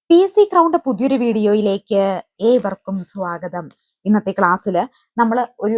PC crowned പുതിയൊരു വീഡിയോയിലേക്ക് ഏവർക്കും സ്വാഗതം. ഇന്നത്തെ ക്ലാസ്സിൽ നമ്മൾ ഒരു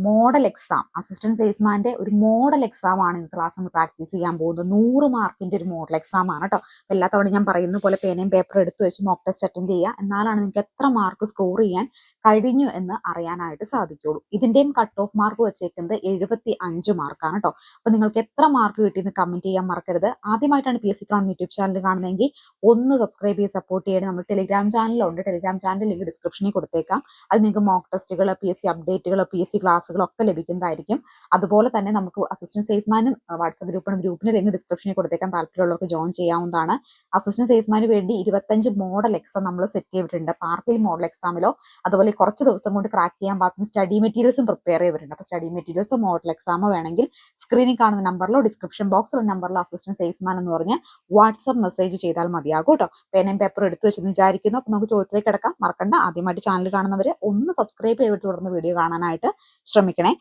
മോഡൽ എക്സാം, അസിസ്റ്റന്റ് സെയിൽസ്മാന്റെ ഒരു മോഡൽ എക്സാം ആണ് ഇന്നത്തെ ക്ലാസ് നമ്മൾ പ്രാക്ടീസ് ചെയ്യാൻ പോകുന്നത്. 100 മാർക്കിന്റെ ഒരു മോഡൽ എക്സാം ആണ് കേട്ടോ. എല്ലാ തവണ ഞാൻ പറയുന്ന പോലെ പേനയും പേപ്പറും എടുത്തു വെച്ച് മോക്ക് ടെസ്റ്റ് അറ്റൻഡ് ചെയ്യുക. എന്നാലാണ് നിങ്ങൾക്ക് എത്ര മാർക്ക് സ്കോർ ചെയ്യാൻ കഴിഞ്ഞു എന്ന് അറിയാനായിട്ട് സാധിക്കുള്ളൂ. ഇതിന്റെയും കട്ട് ഓഫ് മാർക്ക് വെച്ചേക്കുന്നത് 75 മാർക്കാണ് കേട്ടോ. അപ്പൊ നിങ്ങൾക്ക് എത്ര മാർക്ക് കിട്ടിയെന്ന് കമന്റ് ചെയ്യാൻ മറക്കരുത്. ആദ്യമായിട്ടാണ് PC ക്രൗണ്ട് യൂട്യൂബ് ചാനൽ കാണുന്നതെങ്കിൽ ഒന്ന് സബ്സ്ക്രൈബ് ചെയ്ത് സപ്പോർട്ട് ചെയ്യണം. നമ്മൾ ടെലിഗ്രാം ചാനലുണ്ട്, ടെലിഗ്രാം ചാനൽ ലിങ്ക് ഡിസ്ക്രിപ്ഷനിൽ കൊടുത്തേക്കാം. അത് നിങ്ങൾക്ക് മോക്ക് ടെസ്റ്റുകൾ, PC അപ്ഡേറ്റുകൾ, PC ക്ലാസ്സുകൾ ഒക്കെ ലഭിക്കുന്നതായിരിക്കും. അതുപോലെ തന്നെ നമുക്ക് അസിസ്റ്റന്റ് സെയിൽസ്മാനും വാട്സ്ആപ്പ് ഗ്രൂപ്പിന് ലിങ്ക് ഡിസ്ക്രിപ്ഷനിൽ കൊടുത്തേക്കാം. താല്പര്യമുള്ളവർക്ക് ജോയിൻ ചെയ്യാവുന്നതാണ്. അസിസ്റ്റന്റ് സെയിൽസ്മാന് വേണ്ടി 25 മോഡൽ എക്സാം നമ്മൾ സെറ്റ് ചെയ്തിട്ടുണ്ട്. പാർട്ടിൽ മോഡൽ എക്സാമിലോ അതുപോലെ കുറച്ച് ദിവസം കൊണ്ട് ക്രാക്ക് ചെയ്യാൻ പാകത്തിന് സ്റ്റഡി മെറ്റീരിയൽസും പ്രിപ്പയർ ചെയ്തിട്ടുണ്ട്. അപ്പോൾ സ്റ്റഡി മെറ്റീരിയൽസോ മോഡൽ എക്സാമോ വേണമെങ്കിൽ സ്ക്രീനിൽ കാണുന്ന നമ്പറിലോ ഡിസ്ക്രിപ്ഷൻ ബോക്സിലോ നമ്പറിലോ അസിസ്റ്റന്റ് സെയിൽസ്മാൻ എന്ന് പറഞ്ഞ് വാട്സ്ആപ്പ് മെസ്സേജ് ചെയ്താൽ മതിയാകും കേട്ടോ. പേനയും പേപ്പറും എടുത്തു വെച്ചെന്ന് വിചാരിക്കുന്നു. അപ്പോൾ നമുക്ക് ചോദ്യത്തിലേക്ക് കിടക്കാം. മറക്കണ്ട, ആദ്യമായിട്ട് ചാനൽ കാണുന്നവർ ഒന്ന് സബ്സ്ക്രൈബ് ചെയ്തിട്ട് തുടർന്ന് വീഡിയോ കാണാനായിട്ട് ശ്രമിക്കണേ.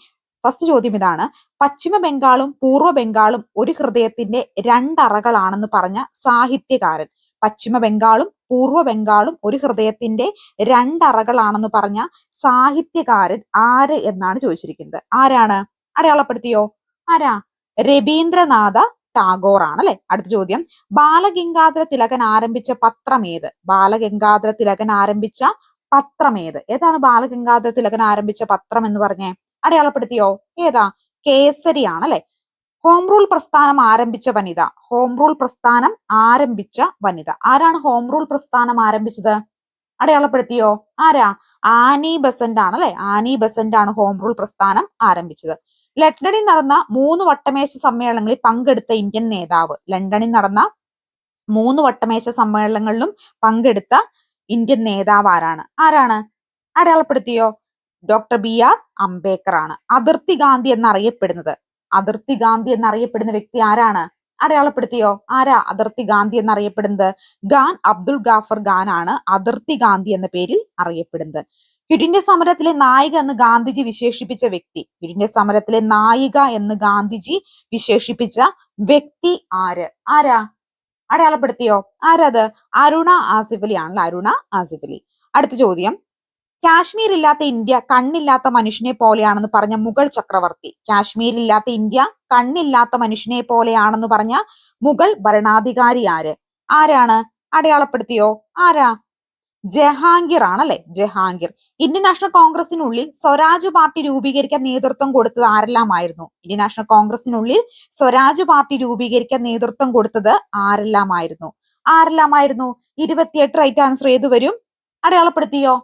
ഫസ്റ്റ് ചോദ്യം ഇതാണ്: പശ്ചിമ ബംഗാളും പൂർവ്വ ബംഗാളും ഒരു ഹൃദയത്തിന്റെ രണ്ടറകളാണെന്ന് പറഞ്ഞ സാഹിത്യകാരൻ. പശ്ചിമ ബംഗാളും പൂർവ്വ ബംഗാളും ഒരു ഹൃദയത്തിന്റെ രണ്ടറകളാണെന്ന് പറഞ്ഞ സാഹിത്യകാരൻ ആര് എന്നാണ് ചോദിച്ചിരിക്കുന്നത്. ആരാണ്? അടയാളപ്പെടുത്തിയോ? ആരാ? രവീന്ദ്രനാഥ ടാഗോർ ആണ് അല്ലെ. അടുത്ത ചോദ്യം: ബാലഗംഗാധര തിലകൻ ആരംഭിച്ച പത്രമേത്? ബാലഗംഗാധര തിലകൻ ആരംഭിച്ച പത്രമേത്? ഏതാണ് ബാലഗംഗാധര തിലകൻ ആരംഭിച്ച പത്രം എന്ന് പറഞ്ഞേ? അടയാളപ്പെടുത്തിയോ? ഏതാ? കേസരി ആണ് അല്ലെ. ഹോം റൂൾ പ്രസ്ഥാനം ആരംഭിച്ച വനിത. ഹോം റൂൾ പ്രസ്ഥാനം ആരംഭിച്ച വനിത ആരാണ്? ഹോം റൂൾ പ്രസ്ഥാനം ആരംഭിച്ചത്? അടയാളപ്പെടുത്തിയോ? ആരാ? ആനി ബസന്റ് ആണ് അല്ലെ. ആനി ബസന്റ് ആണ് ഹോം റൂൾ പ്രസ്ഥാനം ആരംഭിച്ചത്. ലണ്ടനിൽ നടന്ന 3 വട്ടമേശ സമ്മേളനങ്ങളിൽ പങ്കെടുത്ത ഇന്ത്യൻ നേതാവ്. ലണ്ടനിൽ നടന്ന 3 വട്ടമേശ സമ്മേളനങ്ങളിലും പങ്കെടുത്ത ഇന്ത്യൻ നേതാവ് ആരാണ്? അടയാളപ്പെടുത്തിയോ? ഡോക്ടർ BR അംബേദ്കർ ആണ്. അതിർത്തി ഗാന്ധി എന്നറിയപ്പെടുന്നത്. അതിർത്തി ഗാന്ധി എന്നറിയപ്പെടുന്ന വ്യക്തി ആരാണ്? അടയാളപ്പെടുത്തിയോ? ആരാ അതിർത്തി ഗാന്ധി എന്നറിയപ്പെടുന്നത്? ഖാൻ അബ്ദുൽ ഗാഫർ ഖാൻ ആണ് അതിർത്തി ഗാന്ധി എന്ന പേരിൽ അറിയപ്പെടുന്നത്. ക്വിറ്റ് ഇന്ത്യ സമരത്തിലെ നായിക എന്ന് ഗാന്ധിജി വിശേഷിപ്പിച്ച വ്യക്തി. ക്വിറ്റ് ഇന്ത്യ സമരത്തിലെ നായിക എന്ന് ഗാന്ധിജി വിശേഷിപ്പിച്ച വ്യക്തി ആരാ? അടയാളപ്പെടുത്തിയോ? ആരത്? അരുണ ആസിഫ് അലി ആണല്ലോ. അരുണ ആസിഫ് അലി. അടുത്ത ചോദ്യം: കാശ്മീർ ഇല്ലാത്ത ഇന്ത്യ കണ്ണില്ലാത്ത മനുഷ്യനെ പോലെയാണെന്ന് പറഞ്ഞ മുഗൾ ചക്രവർത്തി. കാശ്മീർ ഇല്ലാത്ത ഇന്ത്യ കണ്ണില്ലാത്ത മനുഷ്യനെ പോലെയാണെന്ന് പറഞ്ഞ മുഗൾ ഭരണാധികാരി ആരാണ്? അടയാളപ്പെടുത്തിയോ? ആരാ? ജഹാംഗീർ ആണല്ലേ. ജഹാംഗീർ. ഇന്ത്യൻ നാഷണൽ കോൺഗ്രസിനുള്ളിൽ സ്വരാജ് പാർട്ടി രൂപീകരിക്കാൻ നേതൃത്വം കൊടുത്തത് ആരെല്ലാമായിരുന്നു? ഇന്ത്യൻ നാഷണൽ കോൺഗ്രസിനുള്ളിൽ സ്വരാജ് പാർട്ടി രൂപീകരിക്കാൻ നേതൃത്വം കൊടുത്തത് ആരെല്ലാമായിരുന്നു? 28 റൈറ്റ് ആൻസർ ഏത് വരും? അടയാളപ്പെടുത്തിയോ?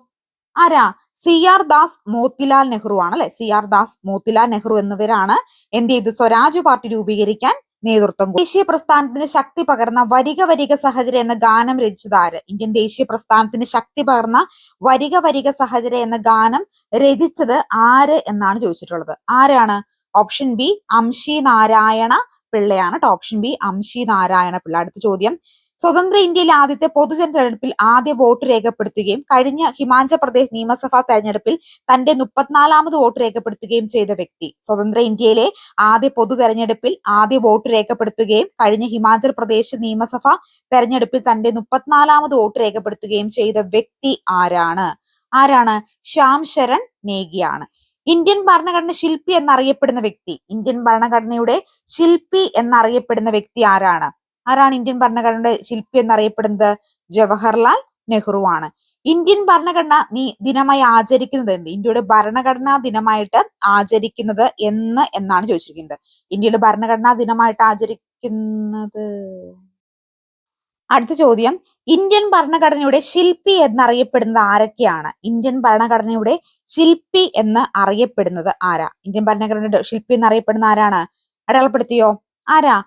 ആരാ? CR ദാസ് മോത്തിലാൽ നെഹ്റു ആണ് അല്ലെ. CR ദാസ് മോത്തിലാൽ നെഹ്റു എന്നിവരാണ് എന്ത് ചെയ്ത് സ്വരാജ് പാർട്ടി രൂപീകരിക്കാൻ നേതൃത്വം. ദേശീയ പ്രസ്ഥാനത്തിന് ശക്തി പകർന്ന വരിക വരിക സഹചര എന്ന ഗാനം രചിച്ചത് ആര്? ഇന്ത്യൻ ദേശീയ പ്രസ്ഥാനത്തിന് ശക്തി പകർന്ന വരിക വരിക സഹചര എന്ന ഗാനം രചിച്ചത് ആര് എന്നാണ് ചോദിച്ചിട്ടുള്ളത്. ആരാണ്? ഓപ്ഷൻ ബി അംശി നാരായണ പിള്ളയാണ്. Option B Amshi Narayana Pillai. അടുത്ത ചോദ്യം: സ്വതന്ത്ര ഇന്ത്യയിലെ ആദ്യത്തെ പൊതുജന തെരഞ്ഞെടുപ്പിൽ ആദ്യ വോട്ട് രേഖപ്പെടുത്തുകയും കഴിഞ്ഞ ഹിമാചൽ പ്രദേശ് നിയമസഭാ തെരഞ്ഞെടുപ്പിൽ തന്റെ 34ാമത് വോട്ട് രേഖപ്പെടുത്തുകയും ചെയ്ത വ്യക്തി. സ്വതന്ത്ര ഇന്ത്യയിലെ ആദ്യ പൊതു തെരഞ്ഞെടുപ്പിൽ ആദ്യ വോട്ട് രേഖപ്പെടുത്തുകയും കഴിഞ്ഞ ഹിമാചൽ പ്രദേശ് നിയമസഭാ തെരഞ്ഞെടുപ്പിൽ തന്റെ 34ാമത് വോട്ട് രേഖപ്പെടുത്തുകയും ചെയ്ത വ്യക്തി ആരാണ്? ശ്യാം ശരൺ നേഗിയാണ്. ഇന്ത്യൻ ഭരണഘടന ശില്പി എന്നറിയപ്പെടുന്ന വ്യക്തി. ഇന്ത്യൻ ഭരണഘടനയുടെ ശില്പി എന്നറിയപ്പെടുന്ന വ്യക്തി ആരാണ്? ഇന്ത്യൻ ഭരണഘടനയുടെ ശില്പി എന്നറിയപ്പെടുന്നത്? ജവഹർലാൽ നെഹ്റു ആണ്. ഇന്ത്യൻ ഭരണഘടന ദിനമായി ആചരിക്കുന്നത് എന്ത്? ഇന്ത്യയുടെ ഭരണഘടനാ ദിനമായിട്ട് ആചരിക്കുന്നത് എന്നാണ് ചോദിച്ചിരിക്കുന്നത്. ഇന്ത്യയുടെ ഭരണഘടനാ ദിനമായിട്ട് ആചരിക്കുന്നത്. അടുത്ത ചോദ്യം: ഇന്ത്യൻ ഭരണഘടനയുടെ ശില്പി എന്നറിയപ്പെടുന്നത് ആരൊക്കെയാണ്? ഇന്ത്യൻ ഭരണഘടനയുടെ ശില്പി എന്ന് അറിയപ്പെടുന്നത് ആരാ? ഇന്ത്യൻ ഭരണഘടനയുടെ ശില്പി എന്നറിയപ്പെടുന്ന ആരാണ്? അടയാളപ്പെടുത്തിയോ? ആരാ?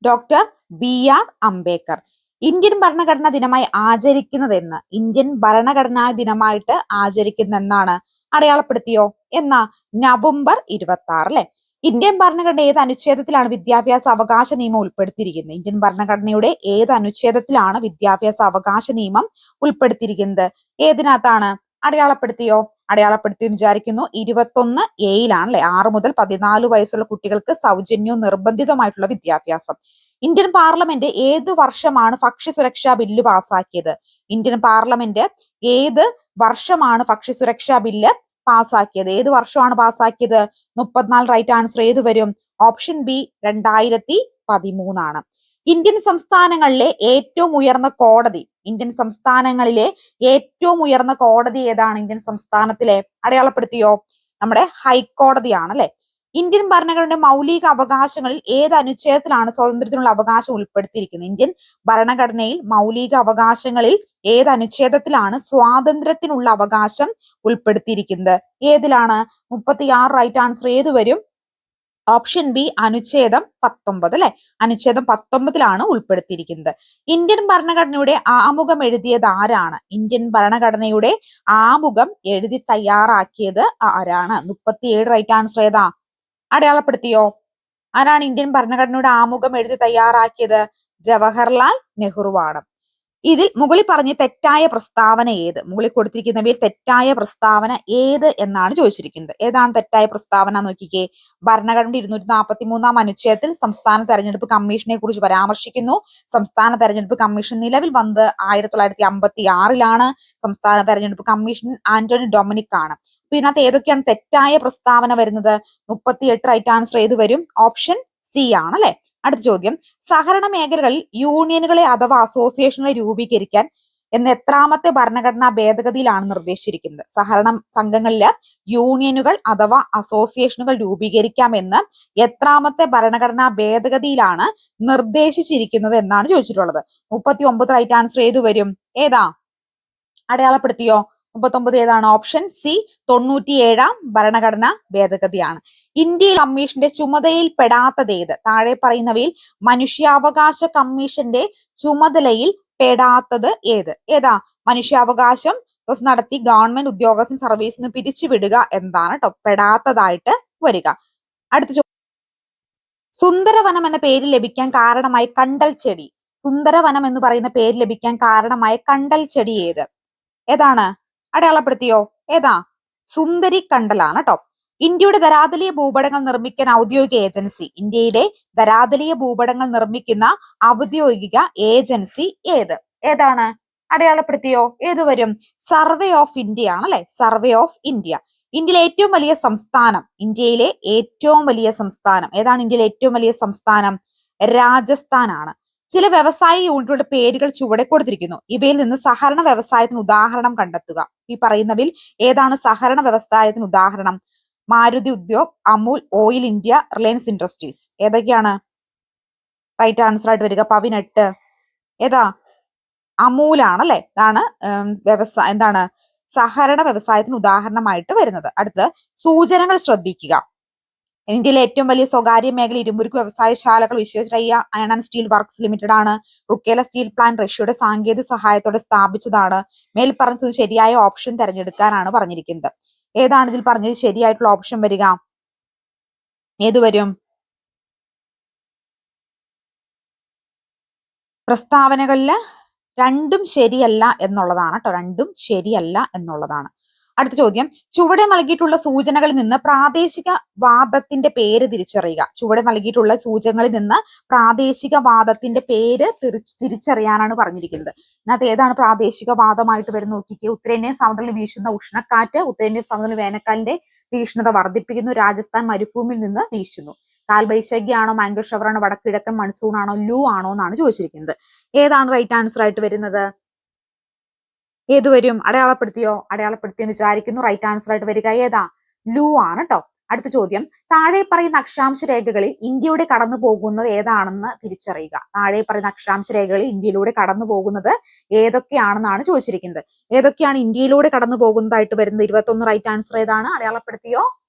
Doctor BR Ambedkar. ഇന്ത്യൻ ഭരണഘടനാ ദിനമായി ആചരിക്കുന്നത് എന്ന്? ഇന്ത്യൻ ഭരണഘടനാ ദിനമായിട്ട് ആചരിക്കുന്ന എന്നാണ്? അടയാളപ്പെടുത്തിയോ? നവംബർ 26 അല്ലെ. ഇന്ത്യൻ ഭരണഘടന ഏത് അനുച്ഛേദത്തിലാണ് വിദ്യാഭ്യാസ അവകാശ നിയമം ഉൾപ്പെടുത്തിയിരിക്കുന്നത്? ഇന്ത്യൻ ഭരണഘടനയുടെ ഏത് അനുച്ഛേദത്തിലാണ് വിദ്യാഭ്യാസ അവകാശ നിയമം ഉൾപ്പെടുത്തിയിരിക്കുന്നത്? ഏതിനകത്താണ്? അടയാളപ്പെടുത്തിയോ? അടയാളപ്പെടുത്തി വിചാരിക്കുന്നു. 21A അല്ലെ, 6 മുതൽ 14 വയസ്സുള്ള കുട്ടികൾക്ക് സൗജന്യവും നിർബന്ധിതമായിട്ടുള്ള വിദ്യാഭ്യാസം. ഇന്ത്യൻ പാർലമെന്റ് ഏത് വർഷമാണ് ഭക്ഷ്യസുരക്ഷാ ബില്ല് പാസാക്കിയത്? ഇന്ത്യൻ പാർലമെന്റ് ഏത് വർഷമാണ് ഭക്ഷ്യസുരക്ഷാ ബില്ല് പാസാക്കിയത്? ഏത് വർഷമാണ് പാസാക്കിയത്? 34 റൈറ്റ് ആൻസർ ഏത് വരും? ഓപ്ഷൻ ബി 2013 ഇന്ത്യൻ സംസ്ഥാനങ്ങളിലെ ഏറ്റവും ഉയർന്ന കോടതി, ഇന്ത്യൻ സംസ്ഥാനങ്ങളിലെ ഏറ്റവും ഉയർന്ന കോടതി ഏതാണ്? ഇന്ത്യൻ സംസ്ഥാനത്തിലെ അടയാളപ്പെടുത്തിയോ? നമ്മുടെ ഹൈക്കോടതിയാണ് അല്ലെ. ഇന്ത്യൻ ഭരണഘടനയുടെ മൗലിക അവകാശങ്ങളിൽ ഏത് അനുച്ഛേദത്തിലാണ് സ്വാതന്ത്ര്യത്തിനുള്ള അവകാശം ഉൾപ്പെടുത്തിയിരിക്കുന്നത്? ഇന്ത്യൻ ഭരണഘടനയിൽ മൗലിക അവകാശങ്ങളിൽ ഏത് അനുച്ഛേദത്തിലാണ് സ്വാതന്ത്ര്യത്തിനുള്ള അവകാശം ഉൾപ്പെടുത്തിയിരിക്കുന്നത്? ഏതിലാണ്? 36 റൈറ്റ് ആൻസർ ഏത് വരും? ഓപ്ഷൻ ബി അനുച്ഛേദം 19 അല്ലെ. അനുച്ഛേദം 19 ഉൾപ്പെടുത്തിയിരിക്കുന്നത്. ഇന്ത്യൻ ഭരണഘടനയുടെ ആമുഖം എഴുതിയത് ആരാണ്? ഇന്ത്യൻ ഭരണഘടനയുടെ ആമുഖം എഴുതി തയ്യാറാക്കിയത് ആരാണ്? 37 റൈറ്റ് ആൻസർ ഏതാ? അടയാളപ്പെടുത്തിയോ? ആരാണ് ഇന്ത്യൻ ഭരണഘടനയുടെ ആമുഖം എഴുതി തയ്യാറാക്കിയത്? ജവഹർലാൽ നെഹ്റുവാണ്. ഇതിൽ മുകളിൽ പറഞ്ഞ തെറ്റായ പ്രസ്താവന ഏത്? മുകളിൽ കൊടുത്തിരിക്കുന്നവയിൽ തെറ്റായ പ്രസ്താവന ഏത് എന്നാണ് ചോദിച്ചിരിക്കുന്നത്. ഏതാണ് തെറ്റായ പ്രസ്താവന? നോക്കിക്കേ. ഭരണഘടനയുടെ 243 അനുച്ഛേദത്തിൽ സംസ്ഥാന തെരഞ്ഞെടുപ്പ് കമ്മീഷനെ കുറിച്ച് പരാമർശിക്കുന്നു. സംസ്ഥാന തെരഞ്ഞെടുപ്പ് കമ്മീഷൻ നിലവിൽ വന്നത് 1956 സംസ്ഥാന തെരഞ്ഞെടുപ്പ് കമ്മീഷൻ ആന്റണി ഡൊമിനിക് ആണ്. അപ്പൊ ഇതിനകത്ത് ഏതൊക്കെയാണ് തെറ്റായ പ്രസ്താവന വരുന്നത്? 38 റൈറ്റ് ആൻസർ ഏത് വരും? ഓപ്ഷൻ സി ആണ് അല്ലെ. അടുത്ത ചോദ്യം, സഹകരണ മേഖലകളിൽ യൂണിയനുകളെ അഥവാ അസോസിയേഷനുകളെ രൂപീകരിക്കാൻ എന്ന എത്രാമത്തെ ഭരണഘടനാ ഭേദഗതിയിലാണ് നിർദ്ദേശിച്ചിരിക്കുന്നത്? സഹകരണ സംഘങ്ങളില് യൂണിയനുകൾ അഥവാ അസോസിയേഷനുകൾ രൂപീകരിക്കാമെന്ന് എത്രാമത്തെ ഭരണഘടനാ ഭേദഗതിയിലാണ് നിർദ്ദേശിച്ചിരിക്കുന്നത് എന്നാണ് ചോദിച്ചിട്ടുള്ളത്. 39 റൈറ്റ് ആൻസർ ഏത് വരും? ഏതാ? അടയാളപ്പെടുത്തിയോ? 39 ഏതാണ്? ഓപ്ഷൻ സി 97 ഭരണഘടനാ ഭേദഗതിയാണ്. ഇന്ത്യയിൽ കമ്മീഷന്റെ ചുമതലയിൽ പെടാത്തത് ഏത്? താഴെ പറയുന്നവയിൽ മനുഷ്യാവകാശ കമ്മീഷന്റെ ചുമതലയിൽ പെടാത്തത് ഏത്? ഏതാ? മനുഷ്യാവകാശം നടത്തി ഗവൺമെന്റ് ഉദ്യോഗസ്ഥൻ സർവീസിൽ നിന്ന് പിരിച്ചുവിടുക എന്താണ് കേട്ടോ പെടാത്തതായിട്ട് വരിക. അടുത്ത ചോദ്യം, സുന്ദരവനം എന്ന പേര് ലഭിക്കാൻ കാരണമായ കണ്ടൽ ചെടി, സുന്ദരവനം എന്ന് പറയുന്ന പേര് ലഭിക്കാൻ കാരണമായ കണ്ടൽ ചെടി ഏത്? ഏതാണ്? അടയാളപ്പെടുത്തിയോ? ഏതാ? സുന്ദരി കണ്ടലാണ് കേട്ടോ. ഇന്ത്യയുടെ ധരാതലീയ ഭൂപടങ്ങൾ നിർമ്മിക്കാൻ ഔദ്യോഗിക ഏജൻസി, ഇന്ത്യയുടെ ധരാതലീയ ഭൂപടങ്ങൾ നിർമ്മിക്കുന്ന ഔദ്യോഗിക ഏജൻസി ഏത്? ഏതാണ്? അടയാളപ്പെടുത്തിയോ? ഏത് വരും? സർവേ ഓഫ് ഇന്ത്യ ആണ് അല്ലെ. Survey of India. ഇന്ത്യയിലെ ഏറ്റവും വലിയ സംസ്ഥാനം, ഇന്ത്യയിലെ ഏറ്റവും വലിയ സംസ്ഥാനം ഏതാണ്? ഇന്ത്യയിലെ ഏറ്റവും വലിയ സംസ്ഥാനം രാജസ്ഥാൻ ആണ്. ചില വ്യവസായ യൂണിറ്റുകളുടെ പേരുകൾ ചുവടെ കൊടുത്തിരിക്കുന്നു. ഇവയിൽ നിന്ന് സഹകരണ വ്യവസായത്തിന് ഉദാഹരണം കണ്ടെത്തുക. ഈ പറയുന്നതിൽ ഏതാണ് സഹകരണ വ്യവസായത്തിന് ഉദാഹരണം? Maruti Udyog, Amul, oil India, Reliance industries. ഏതൊക്കെയാണ് റൈറ്റ് ആൻസർ ആയിട്ട് വരിക? 18 ഏതാ? അമൂലാണ് അല്ലെ. ഇതാണ് എന്താണ് സഹകരണ വ്യവസായത്തിന് ഉദാഹരണമായിട്ട് വരുന്നത്. അടുത്ത് സൂചനകൾ ശ്രദ്ധിക്കുക. ഇന്ത്യയിലെ ഏറ്റവും വലിയ സ്വകാര്യ മേഖല ഇരുമ്പുരുക്ക് വ്യവസായശാലകൾ Visvesvaraya iron and steel works limited ആണ്. റുക്കേല സ്റ്റീൽ പ്ലാന്റ് റഷ്യയുടെ സാങ്കേതിക സഹായത്തോടെ സ്ഥാപിച്ചതാണ്. മേൽ പറഞ്ഞ ശരിയായ ഓപ്ഷൻ തിരഞ്ഞെടുക്കാനാണ് പറഞ്ഞിരിക്കുന്നത്. ഏതാണ് ഇതിൽ പറഞ്ഞത് ശരിയായിട്ടുള്ള ഓപ്ഷൻ വരിക? ഏത് വരും? പ്രസ്താവനകളില് രണ്ടും ശരിയല്ല എന്നുള്ളതാണ് കേട്ടോ. രണ്ടും ശരിയല്ല എന്നുള്ളതാണ്. അടുത്ത ചോദ്യം, ചുവടെ നൽകിയിട്ടുള്ള സൂചനകളിൽ നിന്ന് പ്രാദേശിക വാദത്തിന്റെ പേര് തിരിച്ചറിയുക. ചുവടെ നൽകിയിട്ടുള്ള സൂചനകളിൽ നിന്ന് പ്രാദേശിക വാദത്തിന്റെ പേര് തിരിച്ചറിയാനാണ് പറഞ്ഞിരിക്കുന്നത്. ഇതിനകത്ത് ഏതാണ് പ്രാദേശിക വാദമായിട്ട് വരുന്ന നോക്കിക്കേ. ഉത്തരേന്ത്യൻ സമതലത്തിൽ വീശുന്ന ഉഷ്ണക്കാറ്റ് ഉത്തരേന്ത്യൻ സമതലത്തിൽ വേനൽക്കാലിന്റെ തീക്ഷ്ണത വർദ്ധിപ്പിക്കുന്നു. രാജസ്ഥാൻ മരുഭൂമിയിൽ നിന്ന് വീശുന്നു. കാൽബൈശാഖിയാണോ, മാംഗോ ഷവറാണോ, വടക്കിഴക്കൻ മൺസൂൺ ആണോ, ലൂ ആണോ എന്നാണ് ചോദിച്ചിരിക്കുന്നത്. ഏതാണ് റൈറ്റ് ആൻസർ ആയിട്ട് വരുന്നത്? ഏത് വരും? അടയാളപ്പെടുത്തിയോ? അടയാളപ്പെടുത്തിയെന്ന് വിചാരിക്കുന്നു. റൈറ്റ് ആൻസർ ആയിട്ട് വരിക ഏതാ? ലൂ ആണ് കേട്ടോ. അടുത്ത ചോദ്യം, താഴെ പറയുന്ന അക്ഷാംശ രേഖകളിൽ ഇന്ത്യയുടെ കടന്നു പോകുന്നത് ഏതാണെന്ന് തിരിച്ചറിയുക. താഴെ പറയുന്ന അക്ഷാംശ രേഖകളിൽ ഇന്ത്യയിലൂടെ കടന്നു പോകുന്നത് ഏതൊക്കെയാണെന്നാണ് ചോദിച്ചിരിക്കുന്നത്. ഏതൊക്കെയാണ് ഇന്ത്യയിലൂടെ കടന്നു പോകുന്നതായിട്ട് വരുന്നത്? 21 റൈറ്റ് ആൻസർ ഏതാണ്? അടയാളപ്പെടുത്തിയോ?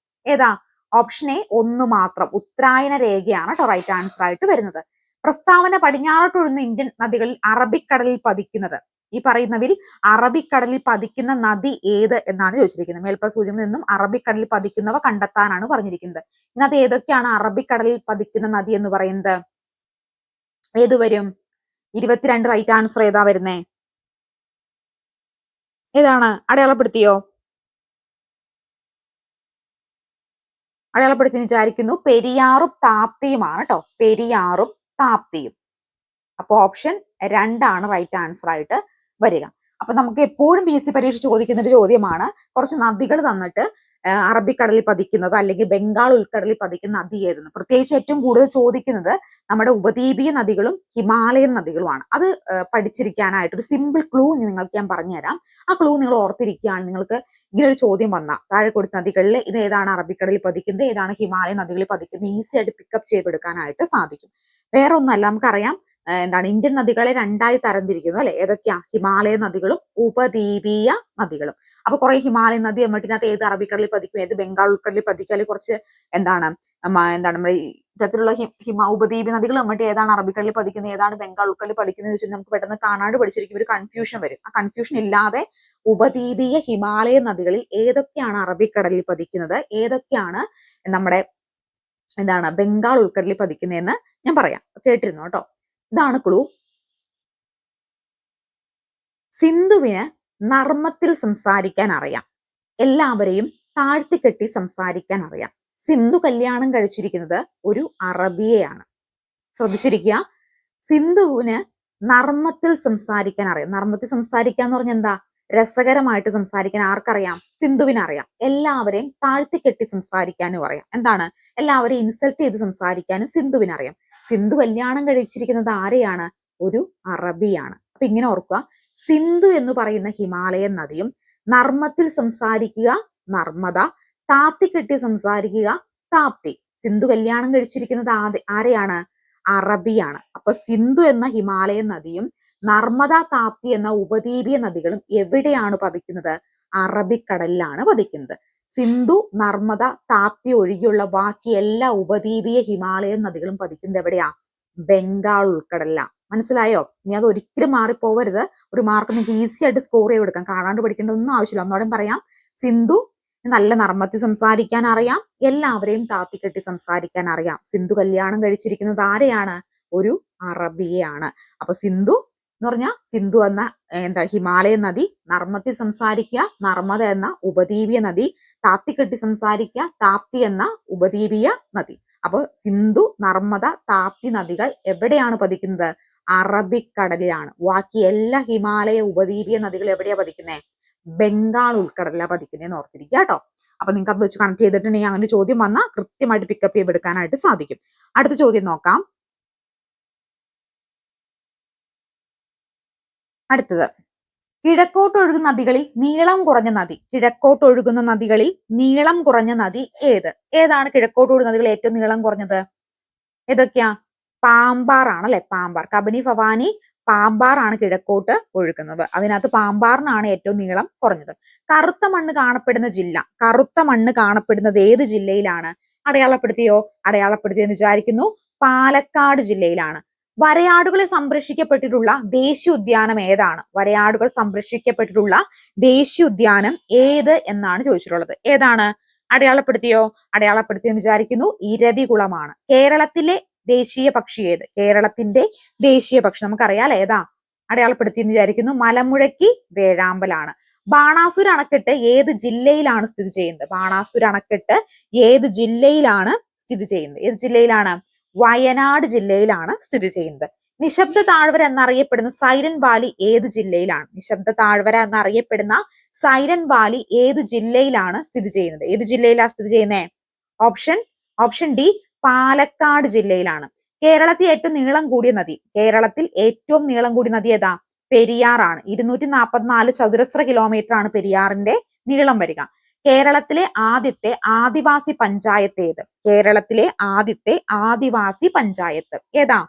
ഏതാ? ഓപ്ഷൻ എ 1 മാത്രം. ഉത്തരായന രേഖയാണ് കേട്ടോ റൈറ്റ് ആൻസർ ആയിട്ട് വരുന്നത്. പ്രസ്താവന പടിഞ്ഞാറോട്ടൊഴുന്ന ഇന്ത്യൻ നദികളിൽ അറബിക്കടലിൽ പതിക്കുന്നത്. ഈ പറയുന്നവയിൽ അറബിക്കടലിൽ പതിക്കുന്ന നദി ഏത് എന്നാണ് ചോദിച്ചിരിക്കുന്നത്. മേൽപ്പറ സൂചനയിൽ നിന്നും അറബിക്കടലിൽ പതിക്കുന്നവ കണ്ടെത്താനാണ് പറഞ്ഞിരിക്കുന്നത്. ഇതിനകത്ത് ഏതൊക്കെയാണ് അറബിക്കടലിൽ പതിക്കുന്ന നദി എന്ന് പറയുന്നത്? ഏത് വരും? 22 റൈറ്റ് ആൻസർ ഏതാ വരുന്നേ? ഏതാണ്? അടയാളപ്പെടുത്തിയോ? അടയാളപ്പെടുത്തി വിചാരിക്കുന്നു. പെരിയാറും താപ്തിയുമാണ് കേട്ടോ, പെരിയാറും താപ്തിയും. അപ്പൊ ഓപ്ഷൻ 2 റൈറ്റ് ആൻസർ ആയിട്ട് വരിക. അപ്പൊ നമുക്ക് എപ്പോഴും PSC പരീക്ഷ ചോദിക്കുന്ന ഒരു ചോദ്യമാണ്, കുറച്ച് നദികൾ തന്നിട്ട് അറബിക്കടലിൽ പതിക്കുന്നത് അല്ലെങ്കിൽ ബംഗാൾ ഉൾക്കടലിൽ പതിക്കുന്ന നദി ഏതെന്ന്. പ്രത്യേകിച്ച് ഏറ്റവും കൂടുതൽ ചോദിക്കുന്നത് നമ്മുടെ ഉപദ്വീപീയ നദികളും ഹിമാലയൻ നദികളുമാണ്. അത് പഠിച്ചിരിക്കാനായിട്ട് ഒരു സിമ്പിൾ ക്ലൂ നിങ്ങൾക്ക് ഞാൻ പറഞ്ഞുതരാം. ആ ക്ലൂ നിങ്ങൾ ഓർത്തിരിക്കുകയാണ്, നിങ്ങൾക്ക് ഇങ്ങനെ ഒരു ചോദ്യം വന്നാൽ താഴെ കൊടുത്ത നദികളിൽ ഇത് ഏതാണ് അറബിക്കടലിൽ പതിക്കുന്നത്, ഏതാണ് ഹിമാലയൻ നദികളിൽ പതിക്കുന്നത്, ഈസി ആയിട്ട് പിക്കപ്പ് ചെയ്തെടുക്കാനായിട്ട് സാധിക്കും. വേറെ ഒന്നുമല്ല, നമുക്കറിയാം എന്താണ് ഇന്ത്യൻ നദികളെ 2ആയി തരംതിരിക്കുന്നു അല്ലെ. ഏതൊക്കെയാ? ഹിമാലയ നദികളും ഉപദ്വീപീയ നദികളും. അപ്പൊ കുറെ ഹിമാലയൻ നദി മറ്റിനകത്ത് ഏത് അറബിക്കടലിൽ പതിക്കും, ഏത് ബംഗാൾ ഉൾക്കടലിൽ പതിക്കും, അല്ലെങ്കിൽ കുറച്ച് എന്താണ് നമ്മുടെ ഇത്തരത്തിലുള്ള ഉപദ്വീപീയ നദികൾ മറ്റു ഏതാണ് അറബിക്കടലിൽ പതിക്കുന്നത്, ഏതാണ് ബംഗാൾ ഉൾക്കടലിൽ പതിക്കുന്നത് വെച്ചാൽ നമുക്ക് പെട്ടെന്ന് കാണാണ്ട് പഠിച്ചിരിക്കും, ഒരു കൺഫ്യൂഷൻ വരും. ആ കൺഫ്യൂഷൻ ഇല്ലാതെ ഉപദ്വീപീയ ഹിമാലയ നദികളിൽ ഏതൊക്കെയാണ് അറബിക്കടലിൽ പതിക്കുന്നത്, ഏതൊക്കെയാണ് നമ്മുടെ എന്താണ് ബംഗാൾ ഉൾക്കടലിൽ പതിക്കുന്നതെന്ന് ഞാൻ പറയാം. കേട്ടിരുന്നു കേട്ടോ. ഇതാണ് ക്ലൂ. സിന്ധുവിന് നർമ്മത്തിൽ സംസാരിക്കാൻ അറിയാം, എല്ലാവരെയും താഴ്ത്തിക്കെട്ടി സംസാരിക്കാൻ അറിയാം. സിന്ധു കല്യാണം കഴിച്ചിരിക്കുന്നത് ഒരു അറബിയെയാണ്. ശ്രദ്ധിച്ചിരിക്കുക. സിന്ധുവിന് നർമ്മത്തിൽ സംസാരിക്കാൻ അറിയാം. നർമ്മത്തിൽ സംസാരിക്കുക എന്ന് പറഞ്ഞാൽ എന്താ? രസകരമായിട്ട് സംസാരിക്കാൻ ആർക്കറിയാം? സിന്ധുവിനറിയാം. എല്ലാവരെയും താഴ്ത്തിക്കെട്ടി സംസാരിക്കാനും അറിയാം. എന്താണ്? എല്ലാവരെയും ഇൻസൾട്ട് ചെയ്ത് സംസാരിക്കാനും സിന്ധുവിനറിയാം. സിന്ധു കല്യാണം കഴിച്ചിരിക്കുന്നത് ആരെയാണ്? ഒരു അറബിയാണ്. അപ്പൊ ഇങ്ങനെ ഓർക്കുക, സിന്ധു എന്ന് പറയുന്ന ഹിമാലയൻ നദിയും നർമ്മത്തിൽ സംസാരിക്കുക നർമ്മദ, താത്തിക്കെട്ടി സംസാരിക്കുക താപ്തി. സിന്ധു കല്യാണം കഴിച്ചിരിക്കുന്നത് ആരെയാണ്? അറബിയാണ്. അപ്പൊ സിന്ധു എന്ന ഹിമാലയൻ നദിയും നർമ്മദ, താപ്തി എന്ന ഉപദ്വീപീയ നദികളും എവിടെയാണ് പതിക്കുന്നത്? അറബിക്കടലിലാണ് പതിക്കുന്നത്. സിന്ധു, നർമ്മദ, താപ്തി ഒഴികെയുള്ള ബാക്കി എല്ലാ ഉപദ്വീപീയ ഹിമാലയൻ നദികളും പതിക്കുന്നത് എവിടെയാ? ബംഗാൾ ഉൾക്കടലിലാണ്. മനസ്സിലായോ? ഇനി അത് ഒരിക്കലും മാറിപ്പോവരുത്. ഒരു മാർക്ക് നിങ്ങൾക്ക് ഈസി ആയിട്ട് സ്കോർ ചെയ്ത് കൊടുക്കാം. കാണാണ്ട് പഠിക്കേണ്ട ഒന്നും ആവശ്യമില്ല. ഒന്നോടെ പറയാം, സിന്ധു നല്ല നർമ്മത്തിൽ സംസാരിക്കാൻ അറിയാം, എല്ലാവരെയും താത്തിക്കെട്ടി സംസാരിക്കാൻ അറിയാം. സിന്ധു കല്യാണം കഴിച്ചിരിക്കുന്നത് ആരെയാണ്? ഒരു അറബിയെയാണ്. അപ്പൊ സിന്ധു എന്ന് പറഞ്ഞാൽ സിന്ധു എന്ന ഹിമാലയൻ നദി, നർമ്മത്തിൽ സംസാരിക്കുക നർമ്മദ എന്ന ഉപദ്വീപീയ നദി, താത്തിക്കെട്ടി സംസാരിക്കുക താപ്തി എന്ന ഉപദ്വീപീയ നദി. അപ്പൊ സിന്ധു, നർമ്മദ, താപ്തി നദികൾ എവിടെയാണ് പതിക്കുന്നത്? അറബിക്കടലിലാണ്. ബാക്കി എല്ലാ ഹിമാലയ ഉപദ്വീപീയ നദികൾ എവിടെയാ പതിക്കുന്നത്? ബംഗാൾ ഉൾക്കടലിലാണ് പതിക്കുന്നതെന്ന് ഓർത്തിരിക്കുക കേട്ടോ. അപ്പൊ നിങ്ങൾക്ക് അത് വെച്ച് കണക്ട് ചെയ്തിട്ടുണ്ടെങ്കിൽ അങ്ങനെ ചോദ്യം വന്നാൽ കൃത്യമായിട്ട് പിക്കപ്പ് ചെയ്തെടുക്കാനായിട്ട് സാധിക്കും. അടുത്ത ചോദ്യം നോക്കാം. അടുത്തത്, കിഴക്കോട്ടൊഴുകുന്ന നദികളിൽ നീളം കുറഞ്ഞ നദി. കിഴക്കോട്ടൊഴുകുന്ന നദികളിൽ നീളം കുറഞ്ഞ നദി ഏത്? ഏതാണ് കിഴക്കോട്ടൊഴുകുന്ന നദികളിൽ ഏറ്റവും നീളം കുറഞ്ഞത്? ഏതൊക്കെയാ? പാമ്പാർ ആണ് അല്ലെ. പാമ്പാർ, കബനി, ഭവാനി, പാമ്പാർ ആണ് കിഴക്കോട്ട് ഒഴുകുന്നത്. അതിനകത്ത് പാമ്പാറിനാണ് ഏറ്റവും നീളം കുറഞ്ഞത്. കറുത്ത മണ്ണ് കാണപ്പെടുന്ന ജില്ല. കറുത്ത മണ്ണ് കാണപ്പെടുന്നത് ഏത് ജില്ലയിലാണ്? അടയാളപ്പെടുത്തിയോ? അടയാളപ്പെടുത്തിയെന്ന് വിചാരിക്കുന്നു. പാലക്കാട് ജില്ലയിലാണ്. വരയാടുകളെ സംരക്ഷിക്കപ്പെട്ടിട്ടുള്ള ദേശീയോദ്യാനം ഏതാണ്? വരയാടുകൾ സംരക്ഷിക്കപ്പെട്ടിട്ടുള്ള ദേശീയോദ്യാനം ഏത് എന്നാണ് ചോദിച്ചിട്ടുള്ളത്. ഏതാണ്? അടയാളപ്പെടുത്തിയോ? അടയാളപ്പെടുത്തിയെന്ന് വിചാരിക്കുന്നു. ഇരവികുളമാണ്. കേരളത്തിലെ ദേശീയ പക്ഷി ഏത്? കേരളത്തിന്റെ ദേശീയ പക്ഷി നമുക്കറിയാം ഏതാ? അടയാളപ്പെടുത്തിയെന്ന് വിചാരിക്കുന്നു. മലമുഴക്കി വേഴാമ്പലാണ്. ബാണാസുര അണക്കെട്ട് ഏത് ജില്ലയിലാണ് സ്ഥിതി ചെയ്യുന്നത്? ബാണാസുര അണക്കെട്ട് ഏത് ജില്ലയിലാണ് സ്ഥിതി ചെയ്യുന്നത്? ഏത് ജില്ലയിലാണ്? വയനാട് ജില്ലയിലാണ് സ്ഥിതി ചെയ്യുന്നത്. നിശബ്ദ താഴ്വര എന്നറിയപ്പെടുന്ന സൈലന്റ് വാലി ഏത് ജില്ലയിലാണ്? നിശബ്ദ താഴ്വര എന്നറിയപ്പെടുന്ന സൈലന്റ് വാലി ഏത് ജില്ലയിലാണ് സ്ഥിതി ചെയ്യുന്നത്? ഏത് ജില്ലയിലാണ് സ്ഥിതി ചെയ്യുന്നത്? ഓപ്ഷൻ ഡി, പാലക്കാട് ജില്ലയിലാണ്. കേരളത്തിൽ ഏറ്റവും നീളം കൂടിയ നദി. കേരളത്തിൽ ഏറ്റവും നീളം കൂടിയ നദി ഏതാ? പെരിയാറാണ്. 244 ചതുരശ്ര കിലോമീറ്റർ ആണ് പെരിയാറിന്റെ നീളം വരിക. കേരളത്തിലെ ആദ്യത്തെ ആദിവാസി പഞ്ചായത്ത് ഏത്? കേരളത്തിലെ ആദ്യത്തെ ആദിവാസി പഞ്ചായത്ത് ഏതാ?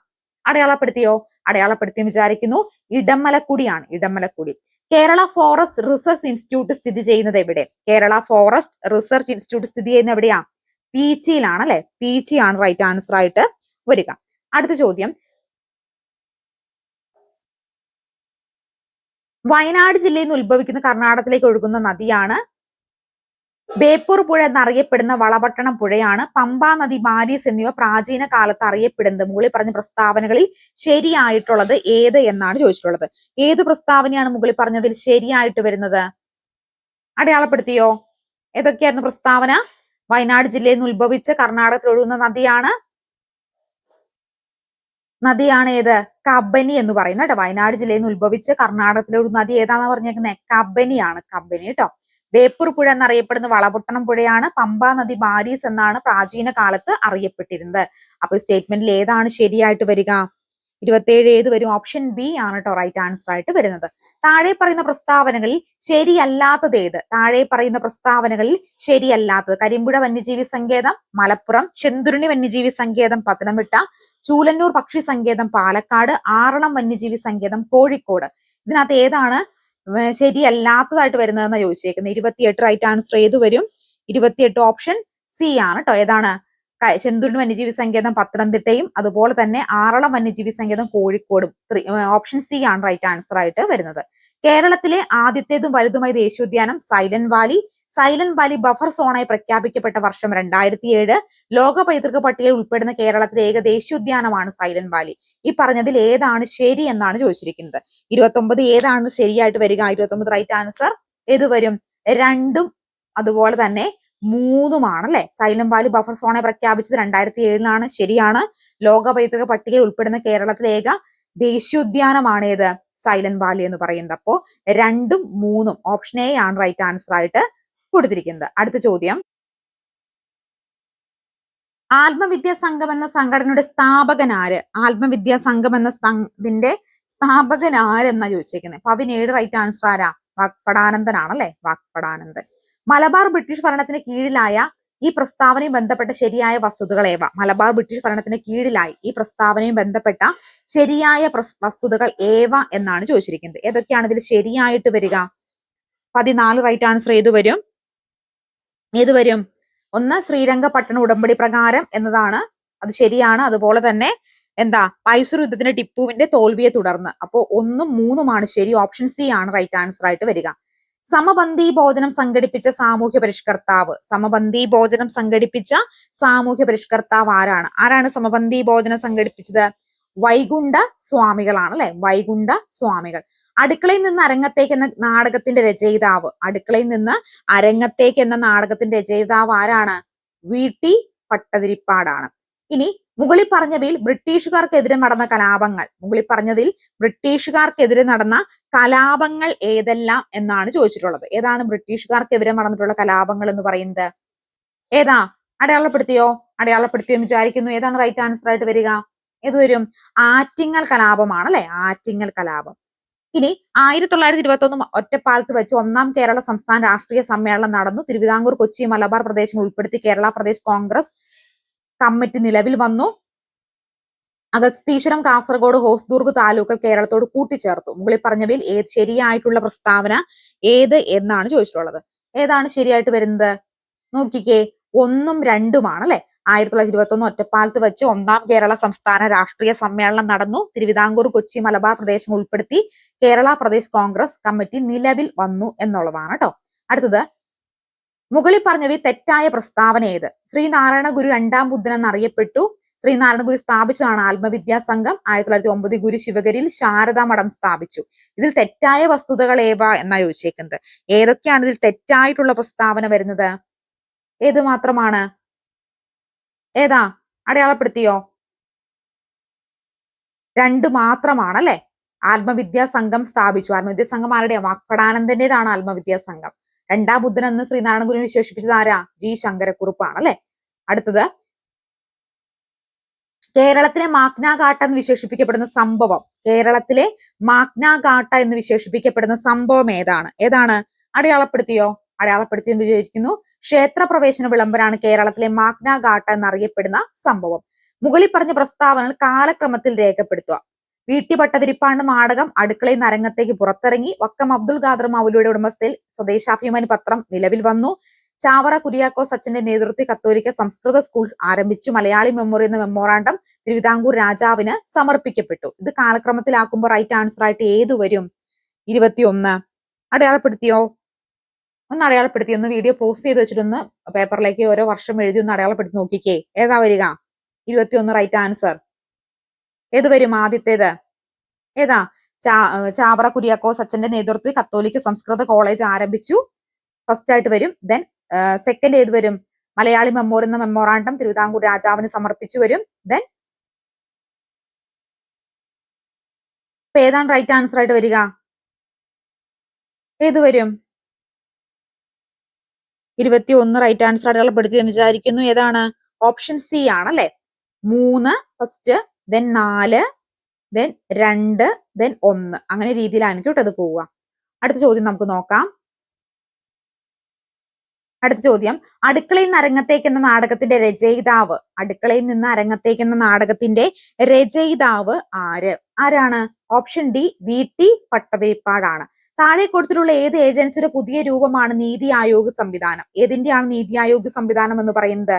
അടയാളപ്പെടുത്തിയോ? അടയാളപ്പെടുത്തി വിചാരിക്കുന്നു. ഇടമലക്കുടിയാണ്. Idamalakkudi. Kerala forest research institute സ്ഥിതി ചെയ്യുന്നത് എവിടെ? കേരള ഫോറസ്റ്റ് റിസർച്ച് ഇൻസ്റ്റിറ്റ്യൂട്ട് സ്ഥിതി ചെയ്യുന്നത് എവിടെയാ? പീച്ചിയിലാണ് അല്ലെ. പീച്ചിയാണ് റൈറ്റ് ആൻസർ ആയിട്ട് വരിക. അടുത്ത ചോദ്യം, വയനാട് ജില്ലയിൽ നിന്ന് ഉത്ഭവിക്കുന്ന കർണാടകത്തിലേക്ക് ഒഴുകുന്ന നദിയാണ് ബേപ്പൂർ പുഴ എന്നറിയപ്പെടുന്ന വളപട്ടണം പുഴയാണ്. പമ്പാ നദി, മാരീസ് എന്നിവ പ്രാചീന കാലത്ത് അറിയപ്പെടുന്നത് മുകളിൽ പറഞ്ഞ പ്രസ്താവനകളിൽ ശരിയായിട്ടുള്ളത് ഏത് എന്നാണ് ചോദിച്ചിട്ടുള്ളത്. ഏത് പ്രസ്താവനയാണ് മുകളിൽ പറഞ്ഞതിൽ ശരിയായിട്ട് വരുന്നത്? അടയാളപ്പെടുത്തിയോ? ഏതൊക്കെയായിരുന്നു പ്രസ്താവന? വയനാട് ജില്ലയിൽ നിന്ന് ഉത്ഭവിച്ച് കർണാടകത്തിൽ ഒഴുകുന്ന നദിയാണ് ഏത്? കബനി എന്ന് പറയുന്നത് കേട്ടോ. വയനാട് ജില്ലയിൽ നിന്ന് ഉത്ഭവിച്ച് കർണാടകത്തിലെ ഒരു നദി ഏതാന്ന് പറഞ്ഞേക്കുന്നത്? കബനിയാണ്. കബനി കേട്ടോ. ബേപ്പൂർ പുഴ എന്നറിയപ്പെടുന്ന വളപട്ടണം പുഴയാണ്. പമ്പാ നദി ബാരീസ് എന്നാണ് പ്രാചീന കാലത്ത് അറിയപ്പെട്ടിരുന്നത്. അപ്പൊ സ്റ്റേറ്റ്മെന്റിൽ ഏതാണ് ശരിയായിട്ട് വരിക? 27 ഏത് വരും? ഓപ്ഷൻ ബി ആണ് കേട്ടോ റൈറ്റ് ആൻസർ ആയിട്ട് വരുന്നത്. താഴെ പറയുന്ന പ്രസ്താവനകളിൽ ശരിയല്ലാത്തത് ഏത്? താഴെ പറയുന്ന പ്രസ്താവനകളിൽ ശരിയല്ലാത്തത്: കരിമ്പുഴ വന്യജീവി സങ്കേതം മലപ്പുറം, ചെന്തുരുണി വന്യജീവി സങ്കേതം പത്തനംതിട്ട, ചൂലന്നൂർ പക്ഷി സങ്കേതം പാലക്കാട്, ആറളം വന്യജീവി സങ്കേതം കോഴിക്കോട്. ഇതിനകത്ത് ഏതാണ് ശരിയല്ലാത്തതായിട്ട് വരുന്നതെന്ന് ചോദിച്ചേക്കുന്നത്? 28 റൈറ്റ് ആൻസർ ഏത് വരും? 28 ഓപ്ഷൻ സി ആണ് കേട്ടോ. ഏതാണ്? ചെന്തുരുണി വന്യജീവി സങ്കേതം പത്തനംതിട്ടയും അതുപോലെ തന്നെ ആറളം വന്യജീവി സങ്കേതം കോഴിക്കോടും. ഓപ്ഷൻ സി ആണ് റൈറ്റ് ആൻസർ ആയിട്ട് വരുന്നത്. കേരളത്തിലെ ആദ്യത്തേതും വലുതുമായ ദേശീയോദ്യാനം silent Valley. Silent Valley buffer സോണായി പ്രഖ്യാപിക്കപ്പെട്ട വർഷം 2007. ലോക പൈതൃക പട്ടികയിൽ ഉൾപ്പെടുന്ന കേരളത്തിലെ ഏക ദേശീയോദ്യാനമാണ് സൈലന്റ് വാലി. ഈ പറഞ്ഞതിൽ ഏതാണ് ശരി എന്നാണ് ചോദിച്ചിരിക്കുന്നത്. 29 ഏതാണ് ശരിയായിട്ട് വരിക? 29 റൈറ്റ് ആൻസർ ഏത് വരും? 2ഉം അതുപോലെ തന്നെ 3ഉമാണ് അല്ലെ. സൈലന്റ് വാലി ബഫർ സോണെ പ്രഖ്യാപിച്ചത് 2007 ശരിയാണ്. ലോക പൈതൃക പട്ടികയിൽ ഉൾപ്പെടുന്ന കേരളത്തിലെ ഏക ദേശീയോദ്യാനമാണ് ഏത്? സൈലന്റ് വാലി എന്ന് പറയുന്നത്. അപ്പോ 2ഉം 3ഉം ഓപ്ഷൻ എ ആണ് റൈറ്റ് ആൻസർ ആയിട്ട് കൊടുത്തിരിക്കുന്നത്. അടുത്ത ചോദ്യം: ആത്മവിദ്യാ സംഘം എന്ന സംഘടനയുടെ സ്ഥാപകൻ ആര്? ആത്മവിദ്യാ സംഘം എന്ന ഇതിന്റെ സ്ഥാപകൻ ആരെന്നാ ചോദിച്ചേക്കുന്നത്? 17 റൈറ്റ് ആൻസർ ആരാ? വാക്പടാനന്ദനാണ് അല്ലെ. വാക്പടാനന്ദൻ. മലബാർ ബ്രിട്ടീഷ് ഭരണത്തിന് കീഴിലായ ഈ പ്രസ്താവനയും ബന്ധപ്പെട്ട ശരിയായ വസ്തുതകൾ ഏവ? മലബാർ ബ്രിട്ടീഷ് ഭരണത്തിന് കീഴിലായി ഈ പ്രസ്താവനയും ബന്ധപ്പെട്ട ശരിയായ വസ്തുതകൾ ഏവ എന്നാണ് ചോദിച്ചിരിക്കുന്നത്. ഏതൊക്കെയാണ് ഇതിൽ ശരിയായിട്ട് വരിക? 14 റൈറ്റ് ആൻസർ ഏത് വരും? ഏത് വരും? ഒന്ന്, ശ്രീരംഗപട്ടണ ഉടമ്പടി പ്രകാരം എന്നതാണ്, അത് ശരിയാണ്. അതുപോലെ തന്നെ എന്താ, മൈസൂർ യുദ്ധത്തിന്റെ ടിപ്പുവിന്റെ തോൽവിയെ തുടർന്ന്. അപ്പോ 1ഉം 3ഉമാണ് ശരി. ഓപ്ഷൻ സി ആണ് റൈറ്റ് ആൻസർ ആയിട്ട് വരിക. സമപന്തി ഭോജനം സംഘടിപ്പിച്ച സാമൂഹ്യ പരിഷ്കർത്താവ്. സമപന്തി ഭോജനം സംഘടിപ്പിച്ച സാമൂഹ്യ പരിഷ്കർത്താവ് ആരാണ്? ആരാണ് സമപന്തി ഭോജനം സംഘടിപ്പിച്ചത്? വൈകുണ്ഠ സ്വാമികളാണ് അല്ലെ. വൈകുണ്ഠ സ്വാമികൾ. അടുക്കളയിൽ നിന്ന് അരങ്ങത്തേക്ക് എന്ന നാടകത്തിന്റെ രചയിതാവ്. അടുക്കളയിൽ നിന്ന് അരങ്ങത്തേക്ക് എന്ന നാടകത്തിന്റെ രചയിതാവ് ആരാണ്? വി.ടി. ഭട്ടതിരിപ്പാടാണ്. ഇനി മുകളിൽ പറഞ്ഞവയിൽ ബ്രിട്ടീഷുകാർക്കെതിരെ നടന്ന കലാപങ്ങൾ. മുകളിൽ പറഞ്ഞതിൽ ബ്രിട്ടീഷുകാർക്കെതിരെ നടന്ന കലാപങ്ങൾ ഏതെല്ലാം എന്നാണ് ചോദിച്ചിട്ടുള്ളത്. ഏതാണ് ബ്രിട്ടീഷുകാർക്കെതിരെ നടന്നിട്ടുള്ള കലാപങ്ങൾ എന്ന് പറയുന്നത്? ഏതാ? അടയാളപ്പെടുത്തിയോ? എന്ന് വിചാരിക്കുന്നു. ഏതാണ് റൈറ്റ് ആൻസർ ആയിട്ട് വരിക? ഏത് വരും? ആറ്റിങ്ങൽ കലാപമാണ് അല്ലെ. ആറ്റിങ്ങൽ കലാപം. ഇനി 1921 ഒറ്റപ്പാലത്ത് വെച്ച് 1ാം കേരള സംസ്ഥാന രാഷ്ട്രീയ സമ്മേളനം നടന്നു. തിരുവിതാംകൂർ, കൊച്ചി, മലബാർ പ്രദേശങ്ങൾ ഉൾപ്പെടുത്തി കേരള പ്രദേശ് കോൺഗ്രസ് കമ്മിറ്റി നിലവിൽ വന്നു. അഗസ്തീശ്വരം, കാസർഗോഡ്, ഹോസ്ദുർഗ് താലൂക്കുകൾ കേരളത്തോട് കൂട്ടിച്ചേർത്തു. മുകളിൽ പറഞ്ഞവയിൽ ശരിയായിട്ടുള്ള പ്രസ്താവന ഏത് എന്നാണ് ചോദിച്ചിട്ടുള്ളത്. ഏതാണ് ശരിയായിട്ട് വരുന്നത്? നോക്കിക്കേ, 1ഉം 2ഉമാണ് അല്ലെ. 1921 ഒറ്റപ്പാലത്ത് വെച്ച് 1ാം കേരള സംസ്ഥാന രാഷ്ട്രീയ സമ്മേളനം നടന്നു. തിരുവിതാംകൂർ, കൊച്ചി, മലബാർ പ്രദേശങ്ങൾ ഉൾപ്പെടുത്തി കേരള പ്രദേശ് കോൺഗ്രസ് കമ്മിറ്റി നിലവിൽ വന്നു എന്നുള്ളതാണ് കേട്ടോ. അടുത്തത്, മുകളിൽ പറഞ്ഞവയിൽ തെറ്റായ പ്രസ്താവന ഏത്? ശ്രീനാരായണ ഗുരു 2ാം ബുദ്ധൻ എന്നറിയപ്പെട്ടു. ശ്രീനാരായണ ഗുരു സ്ഥാപിച്ചതാണ് ആത്മവിദ്യാ സംഘം. 1909 ഗുരു ശിവഗിരിയിൽ ശാരദാ മഠം സ്ഥാപിച്ചു. ഇതിൽ തെറ്റായ വസ്തുതകൾ ഏവ എന്നാ ചോദിച്ചേക്കുന്നത്. ഏതൊക്കെയാണ് ഇതിൽ തെറ്റായിട്ടുള്ള പ്രസ്താവന വരുന്നത്? ഏത് മാത്രമാണ്? ഏതാ? അടയാളപ്പെടുത്തിയോ? 2 മാത്രമാണ് അല്ലെ. ആത്മവിദ്യാ സംഘം സ്ഥാപിച്ചു. ആത്മവിദ്യാ സംഘം ആരുടെ? വാക്പടാനന്ദന്റേതാണ് ആത്മവിദ്യാ സംഘം. 2ാം ബുദ്ധൻ എന്ന് ശ്രീനാരായണ ഗുരു വിശേഷിപ്പിച്ചത് ആരാ? ജി ശങ്കരക്കുറുപ്പാണ് അല്ലെ. അടുത്തത്, കേരളത്തിലെ മാഗ്ന കാർട്ട എന്ന് വിശേഷിപ്പിക്കപ്പെടുന്ന സംഭവം. കേരളത്തിലെ മാഗ്ന കാർട്ട എന്ന് വിശേഷിപ്പിക്കപ്പെടുന്ന സംഭവം ഏതാണ്? ഏതാണ്? അടയാളപ്പെടുത്തിയോ? അടയാളപ്പെടുത്തിയെന്ന് വിചാരിക്കുന്നു. ക്ഷേത്രപ്രവേശന വിളംബരമാണ് കേരളത്തിലെ മാഗ്ന കാർട്ട എന്നറിയപ്പെടുന്ന സംഭവം. മുകളിൽ പറഞ്ഞ പ്രസ്താവനകൾ കാലക്രമത്തിൽ രേഖപ്പെടുത്തുക. വി.ടി. ഭട്ടതിരിപ്പാട് നാടകം അടുക്കളയിൽ നിന്ന് അരങ്ങത്തേക്ക് പുറത്തിറങ്ങി. വക്കം അബ്ദുൽ ഖാദർ മൗലവിയുടെ ഉടമസ്ഥയിൽ സ്വദേശാഭിമാനി പത്രം നിലവിൽ വന്നു. ചാവറ കുര്യാക്കോസ് അച്ഛന്റെ നേതൃത്വത്തിൽ കത്തോലിക്ക സംസ്കൃത സ്കൂൾ ആരംഭിച്ചു. മലയാളി മെമ്മോറി എന്ന മെമ്മോറാണ്ടം തിരുവിതാംകൂർ രാജാവിന് സമർപ്പിക്കപ്പെട്ടു. ഇത് കാലക്രമത്തിലാക്കുമ്പോൾ റൈറ്റ് ആൻസർ ആയിട്ട് ഏത് വരും? 21. അടയാളപ്പെടുത്തിയോ? ഒന്ന് അടയാളപ്പെടുത്തി. ഒന്ന് വീഡിയോ പോസ്റ്റ് ചെയ്ത് വെച്ചിട്ടൊന്ന് പേപ്പറിലേക്ക് ഓരോ വർഷം എഴുതി ഒന്ന് അടയാളപ്പെടുത്തി നോക്കിക്കേ. ഏതാ വരിക? 21 റൈറ്റ് ആൻസർ ഏത് വരും? ആദ്യത്തേത് ഏതാ? ചാവറ കുര്യാക്കോസ് അച്ഛന്റെ നേതൃത്വത്തിൽ കത്തോലിക്ക സംസ്കൃത കോളേജ് ആരംഭിച്ചു. ഫസ്റ്റ് ആയിട്ട് വരും. ദെൻ സെക്കൻഡ് ഏത് വരും? മലയാളി മെമ്മോർ എന്ന മെമ്മോറാണ്ടം തിരുവിതാംകൂർ രാജാവിന് സമർപ്പിച്ചു വരും. ദെൻ ഏതാണ് റൈറ്റ് ആൻസർ ആയിട്ട് വരിക? ഏത് വരും? 21 റൈറ്റ് ആൻസർ അടയാളപ്പെടുത്തി എന്ന് വിചാരിക്കുന്നു. ഏതാണ്? ഓപ്ഷൻ സി ആണ് അല്ലെ. 3 ഫസ്റ്റ്, ദെൻ 4, ദെൻ 2, ദെൻ 1 അങ്ങനെ രീതിയിലാണ് കേട്ടോ അത് പോവുക. അടുത്ത ചോദ്യം നമുക്ക് നോക്കാം. അടുത്ത ചോദ്യം, അടുക്കളയിൽ നിന്ന് അരങ്ങത്തേക്ക് എന്ന നാടകത്തിന്റെ രചയിതാവ്. അടുക്കളയിൽ നിന്ന് അരങ്ങത്തേക്ക് എന്ന നാടകത്തിന്റെ രചയിതാവ് ആരാണ്? Option D VT പട്ടവേപ്പാടാണ്. താഴെ കൊടുത്തിട്ടുള്ള ഏത് ഏജൻസിയുടെ പുതിയ രൂപമാണ് നീതി ആയോഗ് സംവിധാനം? ഏതിന്റെയാണ് നീതി ആയോഗ് സംവിധാനം എന്ന് പറയുന്നത്?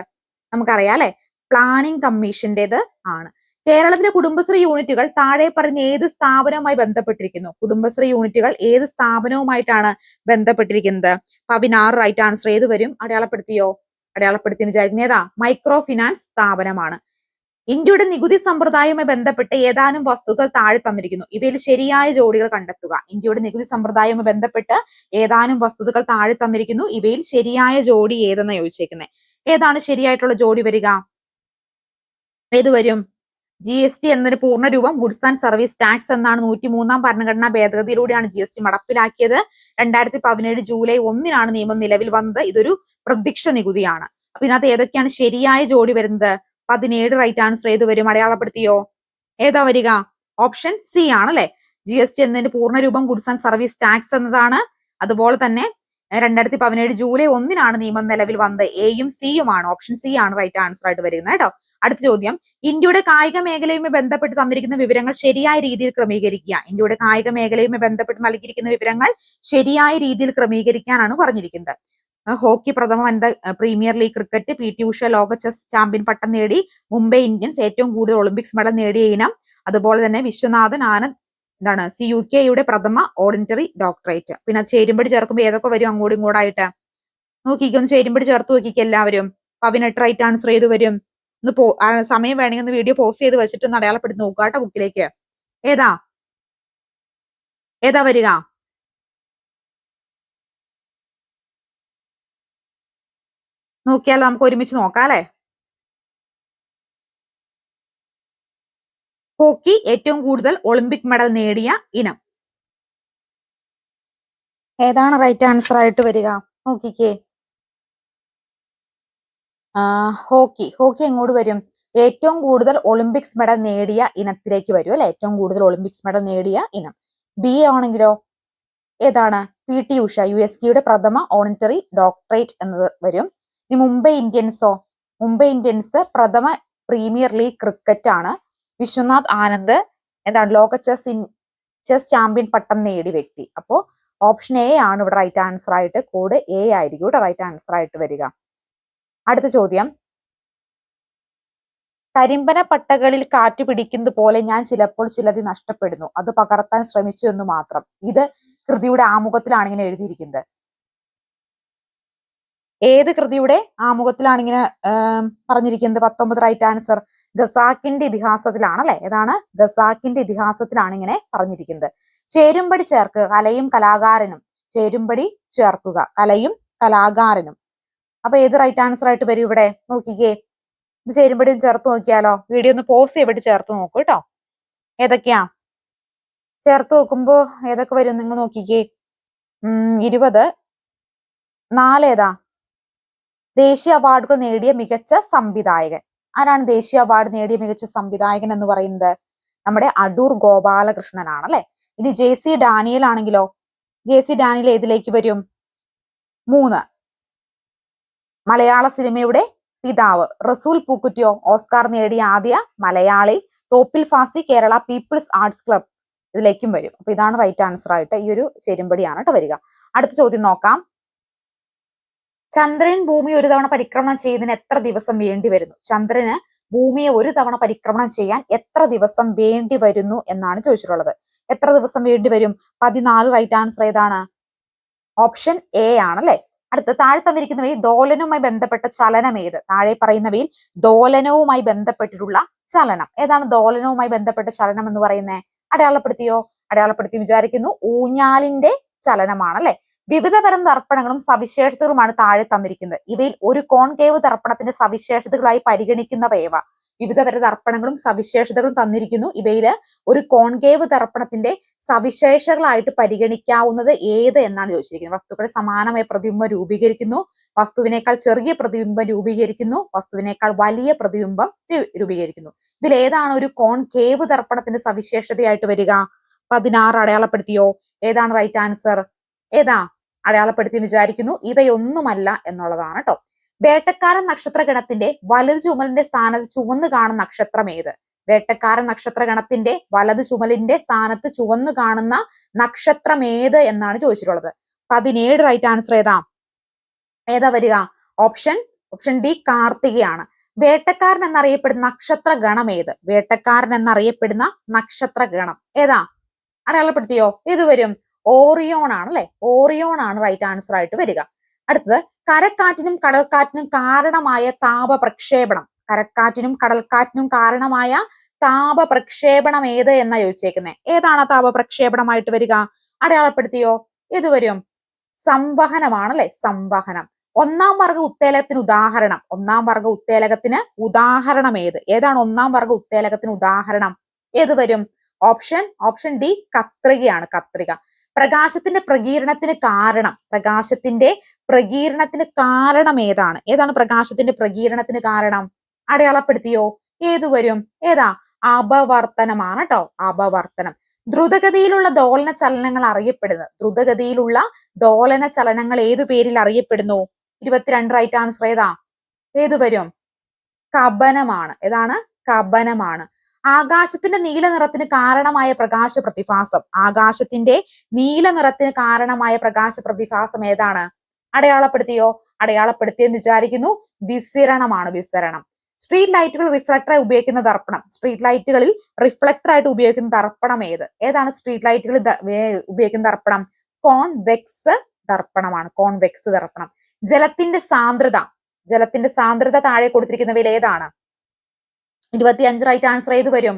നമുക്കറിയാം അല്ലെ, പ്ലാനിംഗ് കമ്മീഷന്റേത് ആണ്. കേരളത്തിലെ കുടുംബശ്രീ യൂണിറ്റുകൾ താഴെ പറഞ്ഞ ഏത് സ്ഥാപനവുമായി ബന്ധപ്പെട്ടിരിക്കുന്നു? കുടുംബശ്രീ യൂണിറ്റുകൾ ഏത് സ്ഥാപനവുമായിട്ടാണ് ബന്ധപ്പെട്ടിരിക്കുന്നത്? 16 റൈറ്റ് ആൻസർ ഏത് വരും? അടയാളപ്പെടുത്തിയോ? അടയാളപ്പെടുത്തി വിചാരിക്കുന്ന ഏതാ? മൈക്രോ ഫിനാൻസ് സ്ഥാപനമാണ്. ഇന്ത്യയുടെ നികുതി സമ്പ്രദായവുമായി ബന്ധപ്പെട്ട് ഏതാനും വസ്തുക്കൾ താഴെ തന്നിരിക്കുന്നു. ഇവയിൽ ശരിയായ ജോഡികൾ കണ്ടെത്തുക. ഇന്ത്യയുടെ നികുതി സമ്പ്രദായവുമായി ബന്ധപ്പെട്ട് ഏതാനും വസ്തുതകൾ താഴെ തന്നിരിക്കുന്നു. ഇവയിൽ ശരിയായ ജോഡി ഏതെന്ന് ചോദിച്ചേക്കുന്നത്. ഏതാണ് ശരിയായിട്ടുള്ള ജോഡി വരിക? ഏത് വരും? GST എന്നതിന് പൂർണ്ണരൂപം ഗുഡ്സ് ആൻഡ് സർവീസ് ടാക്സ് എന്നാണ്. 103-ാം ഭരണഘടനാ ഭേദഗതിയിലൂടെയാണ് GST നടപ്പിലാക്കിയത്. 2017 ജൂലൈ 1-നാണ് നിയമം നിലവിൽ വന്നത്. ഇതൊരു പ്രത്യക്ഷ നികുതിയാണ്. അപ്പൊ ഇതിനകത്ത് ഏതൊക്കെയാണ് ശരിയായ ജോഡി വരുന്നത്? 17 റൈറ്റ് ആൻസർ ഏത് വരും? അടയാളപ്പെടുത്തിയോ? ഏതാ വരിക? ഓപ്ഷൻ സി ആണല്ലേ. GST എന്നതിന്റെ പൂർണ്ണരൂപം ഗുഡ്സ് ആൻഡ് സർവീസ് ടാക്സ് എന്നതാണ്. അതുപോലെ തന്നെ 2017 ജൂലൈ 1-നാണ് നിയമം നിലവിൽ വന്നത്. എയും സിയുമാണ്. ഓപ്ഷൻ സി ആണ് റൈറ്റ് ആൻസർ ആയിട്ട് വരുന്നത് കേട്ടോ. അടുത്ത ചോദ്യം, ഇന്ത്യയുടെ കായിക മേഖലയുമായി ബന്ധപ്പെട്ട് തന്നിരിക്കുന്ന വിവരങ്ങൾ ശരിയായ രീതിയിൽ ക്രമീകരിക്കുക. ഇന്ത്യയുടെ കായിക മേഖലയുമായി ബന്ധപ്പെട്ട് നൽകിയിരിക്കുന്ന വിവരങ്ങൾ ശരിയായ രീതിയിൽ ക്രമീകരിക്കാനാണ് പറഞ്ഞിരിക്കുന്നത്. ഹോക്കി പ്രഥമ വനിതാ premier league, cricket PT Usha ലോക ചെസ് ചാമ്പ്യൻ പട്ടം നേടി. മുംബൈ ഇന്ത്യൻസ് ഏറ്റവും കൂടുതൽ ഒളിമ്പിക്സ് മെഡൽ നേടിയ ഇനം. അതുപോലെ തന്നെ വിശ്വനാഥൻ ആനന്ദ് എന്താണ് CUKയുടെ പ്രഥമ ഓർഡിനറി ഡോക്ടറേറ്റ്. പിന്നെ ചേരുമ്പടി ചേർക്കുമ്പോൾ ഏതൊക്കെ വരും അങ്ങോട്ടും ഇങ്ങോട്ടായിട്ട്? നോക്കിക്കോ, ഒന്ന് ചേരുമ്പടി ചേർത്ത് നോക്കിക്കോ എല്ലാവരും. 18 റൈറ്റ് ആൻസർ ഏത് വരും? ഒന്ന് സമയം വേണമെങ്കിൽ ഒന്ന് വീഡിയോ പോസ്റ്റ് ചെയ്ത് വെച്ചിട്ട് ഒന്ന് അടയാളപ്പെടുത്തി നോക്കുക കേട്ടോ ബുക്കിലേക്ക്. ഏതാ ഏതാ വരിക? നോക്കിയാലോ, നമുക്ക് ഒരുമിച്ച് നോക്കാം അല്ലെ. ഹോക്കി ഏറ്റവും കൂടുതൽ ഒളിമ്പിക് മെഡൽ നേടിയ ഇനം. ഏതാണ് റൈറ്റ് ആൻസർ ആയിട്ട് വരിക? നോക്കിക്കേ. ഹോക്കി എങ്ങോട്ട് വരും? ഏറ്റവും കൂടുതൽ ഒളിമ്പിക്സ് മെഡൽ നേടിയ ഇനത്തിലേക്ക് വരും അല്ലെ. ഏറ്റവും കൂടുതൽ ഒളിമ്പിക്സ് മെഡൽ നേടിയ ഇനം. ബി ആണെങ്കിലോ ഏതാണ്? PT ഉഷ USKയുടെ പ്രഥമ ഓർഡിനറി ഡോക്ടറേറ്റ് എന്നത് വരും. ഇനി മുംബൈ ഇന്ത്യൻസോ? മുംബൈ ഇന്ത്യൻസ് പ്രഥമ പ്രീമിയർ ലീഗ് ക്രിക്കറ്റ് ആണ്. വിശ്വനാഥ് ആനന്ദ് എന്താണ്? ലോക ചെസ് ചാമ്പ്യൻ പട്ടം നേടിയ വ്യക്തി. അപ്പോ ഓപ്ഷൻ എ ആണ് ഇവിടെ റൈറ്റ് ആൻസർ ആയിട്ട്. കോഡ് A ആയിരിക്കും ഇവിടെ റൈറ്റ് ആൻസർ ആയിട്ട് വരിക. അടുത്ത ചോദ്യം, കരിമ്പന പട്ടകളിൽ കാറ്റ് പിടിക്കുന്നത് പോലെ ഞാൻ ചിലപ്പോൾ ചിലത് നഷ്ടപ്പെടുന്നു, അത് പകർത്താൻ ശ്രമിച്ചു എന്ന് മാത്രം. ഇത് കൃതിയുടെ ആമുഖത്തിലാണ് ഇങ്ങനെ എഴുതിയിരിക്കുന്നത്. ഏത് കൃതിയുടെ ആമുഖത്തിലാണ് ഇങ്ങനെ പറഞ്ഞിരിക്കുന്നത്? 19 റൈറ്റ് ആൻസർ ഖസാക്കിന്റെ ഇതിഹാസത്തിലാണ് അല്ലെ. ഏതാണ്? ഖസാക്കിന്റെ ഇതിഹാസത്തിലാണ് ഇങ്ങനെ പറഞ്ഞിരിക്കുന്നത്. ചേരുംപടി ചേർക്കുക, കലയും കലാകാരനും. ചേരുംപടി ചേർക്കുക, കലയും കലാകാരനും. അപ്പൊ ഏത് റൈറ്റ് ആൻസർ ആയിട്ട് വരും ഇവിടെ? നോക്കിക്കേ, ഇത് ചേരുംപടിയും ചേർത്ത് നോക്കിയാലോ. വീഡിയോ ഒന്ന് പോസ് ചെയ്തിട്ട് ചേർത്ത് നോക്കൂ കേട്ടോ. ഏതൊക്കെയാ ചേർത്ത് നോക്കുമ്പോ ഏതൊക്കെ വരും നിങ്ങൾ നോക്കിക്കേ. 20. 4 ഏതാ? ദേശീയ അവാർഡുകൾ നേടിയ മികച്ച സംവിധായകൻ. ആരാണ് ദേശീയ അവാർഡ് നേടിയ മികച്ച സംവിധായകൻ എന്ന് പറയുന്നത്? നമ്മുടെ അടൂർ ഗോപാലകൃഷ്ണനാണ് അല്ലെ. ഇനി JC ഡാനിയൽ ആണെങ്കിലോ? JC ഡാനിയൽ ഏതിലേക്ക് വരും? 3. മലയാള സിനിമയുടെ പിതാവ്. റസൂൽ പൂക്കുറ്റിയോ? ഓസ്കാർ നേടിയ ആദ്യ മലയാളി. Thoppil Bhasi Kerala people's arts club ഇതിലേക്കും വരും. അപ്പൊ ഇതാണ് റൈറ്റ് ആൻസർ ആയിട്ട് ഈ ഒരു ചേരുംപടിയാണ് കേട്ടോ വരിക. അടുത്ത ചോദ്യം നോക്കാം. ചന്ദ്രൻ ഭൂമി ഒരു തവണ പരിക്രമണം ചെയ്യുന്നതിന് എത്ര ദിവസം വേണ്ടി വരുന്നു? ചന്ദ്രന് ഭൂമിയെ ഒരു തവണ പരിക്രമണം ചെയ്യാൻ എത്ര ദിവസം വേണ്ടി വരുന്നു എന്നാണ് ചോദിച്ചിട്ടുള്ളത്. എത്ര ദിവസം വേണ്ടി വരും? 14 റൈറ്റ് ആൻസർ ഏതാണ്? ഓപ്ഷൻ A ആണല്ലേ. അടുത്ത താഴെ തന്നിരിക്കുന്നവയിൽ ദോലനവുമായി ബന്ധപ്പെട്ട ചലനം ഏത്? താഴെ പറയുന്നവയിൽ ദോലനവുമായി ബന്ധപ്പെട്ടിട്ടുള്ള ചലനം ഏതാണ്? ദോലനവുമായി ബന്ധപ്പെട്ട ചലനം എന്ന് പറയുന്നത് അടയാളപ്പെടുത്തിയോ? അടയാളപ്പെടുത്തി വിചാരിക്കുന്നു. ഊഞ്ഞാലിന്റെ ചലനമാണല്ലേ. വിവിധ തരം ദർപ്പണങ്ങളും സവിശേഷതകളുമാണ് താഴെ തന്നിരിക്കുന്നത്. ഇവയിൽ ഒരു കോൺകേവ് ദർപ്പണത്തിന്റെ സവിശേഷതകളായി പരിഗണിക്കുന്നവ. വിവിധ തരം ദർപ്പണങ്ങളും സവിശേഷതകളും തന്നിരിക്കുന്നു. ഇവയിൽ ഒരു കോൺകേവ് ദർപ്പണത്തിന്റെ സവിശേഷതകളായിട്ട് പരിഗണിക്കാവുന്നത് ഏത് എന്നാണ് ചോദിച്ചിരിക്കുന്നത്. വസ്തുക്കളെ സമാനമായ പ്രതിബിംബം രൂപീകരിക്കുന്നു, വസ്തുവിനേക്കാൾ ചെറിയ പ്രതിബിംബം രൂപീകരിക്കുന്നു, വസ്തുവിനേക്കാൾ വലിയ പ്രതിബിംബം രൂപീകരിക്കുന്നു. ഇതിൽ ഏതാണ് ഒരു കോൺകേവ് ദർപ്പണത്തിന്റെ സവിശേഷതയായിട്ട് വരിക? 16 അടയാളപ്പെടുത്തിയോ? ഏതാണ് റൈറ്റ് ആൻസർ? ഏതാ? അടയാളപ്പെടുത്തി വിചാരിക്കുന്നു. ഇവയൊന്നുമല്ല എന്നുള്ളതാണ് കേട്ടോ. വേട്ടക്കാരൻ നക്ഷത്രഗണത്തിന്റെ വലത് ചുമലിന്റെ സ്ഥാനത്ത് ചുവന്ന് കാണുന്ന നക്ഷത്രം ഏത്? വേട്ടക്കാരൻ നക്ഷത്രഗണത്തിന്റെ വലത് ചുമലിന്റെ സ്ഥാനത്ത് ചുവന്ന് കാണുന്ന നക്ഷത്രം ഏത് എന്നാണ് ചോദിച്ചിട്ടുള്ളത്. 17 റൈറ്റ് ആൻസർ ഏതാ വരിക? Option D കാർത്തികയാണ്. വേട്ടക്കാരൻ എന്നറിയപ്പെടുന്ന നക്ഷത്ര ഗണം ഏത്? വേട്ടക്കാരൻ എന്നറിയപ്പെടുന്ന നക്ഷത്ര ഗണം ഏതാ? അടയാളപ്പെടുത്തിയോ? ഇത് വരും ഓറിയോൺ ആണ് അല്ലെ. ഓറിയോൺ ആണ് റൈറ്റ് ആൻസർ ആയിട്ട് വരിക. അടുത്തത് കരക്കാറ്റിനും കടൽക്കാറ്റിനും കാരണമായ താപപ്രക്ഷേപണം. കരക്കാറ്റിനും കടൽക്കാറ്റിനും കാരണമായ താപപ്രക്ഷേപണം ഏത് എന്നാ ചോദിച്ചേക്കുന്നത്. ഏതാണ് താപപ്രക്ഷേപണമായിട്ട് വരിക? അടയാളപ്പെടുത്തിയോ? ഇത് വരും സംവഹനമാണ് അല്ലെ. സംവഹനം. ഒന്നാം വർഗ ഉത്തേലകത്തിന് ഉദാഹരണം. ഒന്നാം വർഗ ഉത്തേലകത്തിന് ഉദാഹരണം ഏത്? ഏതാണ് ഒന്നാം വർഗ ഉത്തേലകത്തിന് ഉദാഹരണം? ഏത് വരും? ഓപ്ഷൻ ഡി കത്രികയാണ്. കത്രിക. പ്രകാശത്തിന്റെ പ്രകീരണത്തിന് കാരണം. പ്രകാശത്തിന്റെ പ്രകീരണത്തിന് കാരണം ഏതാണ്? ഏതാണ് പ്രകാശത്തിന്റെ പ്രകീരണത്തിന് കാരണം? അടയാളപ്പെടുത്തിയോ? ഏത് വരും? ഏതാ? അപവർത്തനമാണ് കേട്ടോ. അപവർത്തനം. ദ്രുതഗതിയിലുള്ള ദോലന ചലനങ്ങൾ അറിയപ്പെടുന്നത്. ദ്രുതഗതിയിലുള്ള ദോലന ചലനങ്ങൾ ഏതു പേരിൽ അറിയപ്പെടുന്നു? 22 റൈറ്റ് ആൻസർ ഏത് വരും? കപനമാണ്. ഏതാണ്? കപനമാണ്. ആകാശത്തിന്റെ നീല നിറത്തിന് കാരണമായ പ്രകാശ പ്രതിഭാസം. ആകാശത്തിന്റെ നീല നിറത്തിന് കാരണമായ പ്രകാശ പ്രതിഭാസം ഏതാണ്? അടയാളപ്പെടുത്തിയോ? അടയാളപ്പെടുത്തിയെന്ന് വിചാരിക്കുന്നു. വിസിരണമാണ്. വിസരണം. സ്ട്രീറ്റ് ലൈറ്റുകൾ റിഫ്ലക്ടറായി ഉപയോഗിക്കുന്ന ദർപ്പണം. സ്ട്രീറ്റ് ലൈറ്റുകളിൽ റിഫ്ലക്ടർ ആയിട്ട് ഉപയോഗിക്കുന്ന ദർപ്പണം ഏത്? ഏതാണ് സ്ട്രീറ്റ് ലൈറ്റുകളിൽ ഉപയോഗിക്കുന്ന ദർപ്പണം? കോൺവെക്സ് ദർപ്പണമാണ്. കോൺവെക്സ് ദർപ്പണം. ജലത്തിന്റെ സാന്ദ്രത. ജലത്തിന്റെ സാന്ദ്രത താഴെ കൊടുത്തിരിക്കുന്നവയിൽ ഏതാണ്? 25 റൈറ്റ് ആൻസർ ഏത് വരും?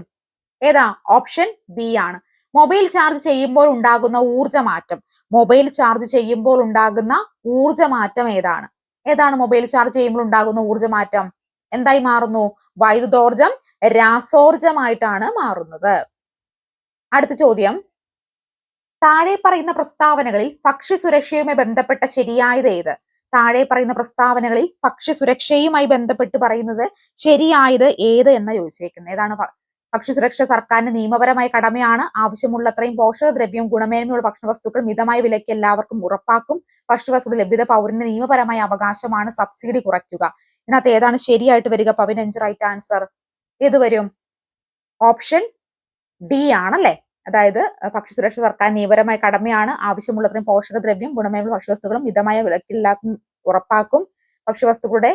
ഏതാ? ഓപ്ഷൻ ബി ആണ്. മൊബൈൽ ചാർജ് ചെയ്യുമ്പോൾ ഉണ്ടാകുന്ന ഊർജ്ജമാറ്റം. മൊബൈൽ ചാർജ് ചെയ്യുമ്പോൾ ഉണ്ടാകുന്ന ഊർജ്ജമാറ്റം ഏതാണ്? ഏതാണ് മൊബൈൽ ചാർജ് ചെയ്യുമ്പോൾ ഉണ്ടാകുന്ന ഊർജ്ജമാറ്റം? എന്തായി മാറുന്നു? വൈദ്യുതോർജം രാസോർജമായിട്ടാണ് മാറുന്നത്. അടുത്ത ചോദ്യം. താഴെ പറയുന്ന പ്രസ്താവനകളിൽ ഭക്ഷ്യ സുരക്ഷയുമായി ബന്ധപ്പെട്ട ശരിയായത് ഏത്? താഴെ പറയുന്ന പ്രസ്താവനകളിൽ ഭക്ഷ്യ സുരക്ഷയുമായി ബന്ധപ്പെട്ട് പറയുന്നത് ശരിയായത് ഏത് എന്ന് ചോദിച്ചേക്കുന്നത്. ഏതാണ്? ഭക്ഷ്യസുരക്ഷ സർക്കാരിന്റെ നിയമപരമായ കടമയാണ്. ആവശ്യമുള്ളത്രയും പോഷകദ്രവ്യം ഗുണമേന്മയുള്ള ഭക്ഷണവസ്തുക്കൾ മിതമായ വിലയ്ക്ക് എല്ലാവർക്കും ഉറപ്പാക്കും. ഭക്ഷ്യവസ്തുക്കളുടെ ലഭ്യത പൗരന്റെ നിയമപരമായ അവകാശമാണ്. സബ്സിഡി കുറയ്ക്കുക. ഇതിനകത്ത് ഏതാണ് ശരിയായിട്ട് വരിക? 15 റൈറ്റ് ആൻസർ ഏത് വരും? ഓപ്ഷൻ ഡി ആണല്ലേ. അതായത് ഭക്ഷ്യസുരക്ഷ സർക്കാർ നിയമപരമായ കടമയാണ്. ആവശ്യമുള്ളത്രയും പോഷകദ്രവ്യം ഗുണമേന്മയുള്ള ഭക്ഷ്യവസ്തുക്കളും മിതമായ വിലയ്ക്ക് എല്ലാവർക്കും ഉറപ്പാക്കും. ഭക്ഷ്യവസ്തുക്കളുടെ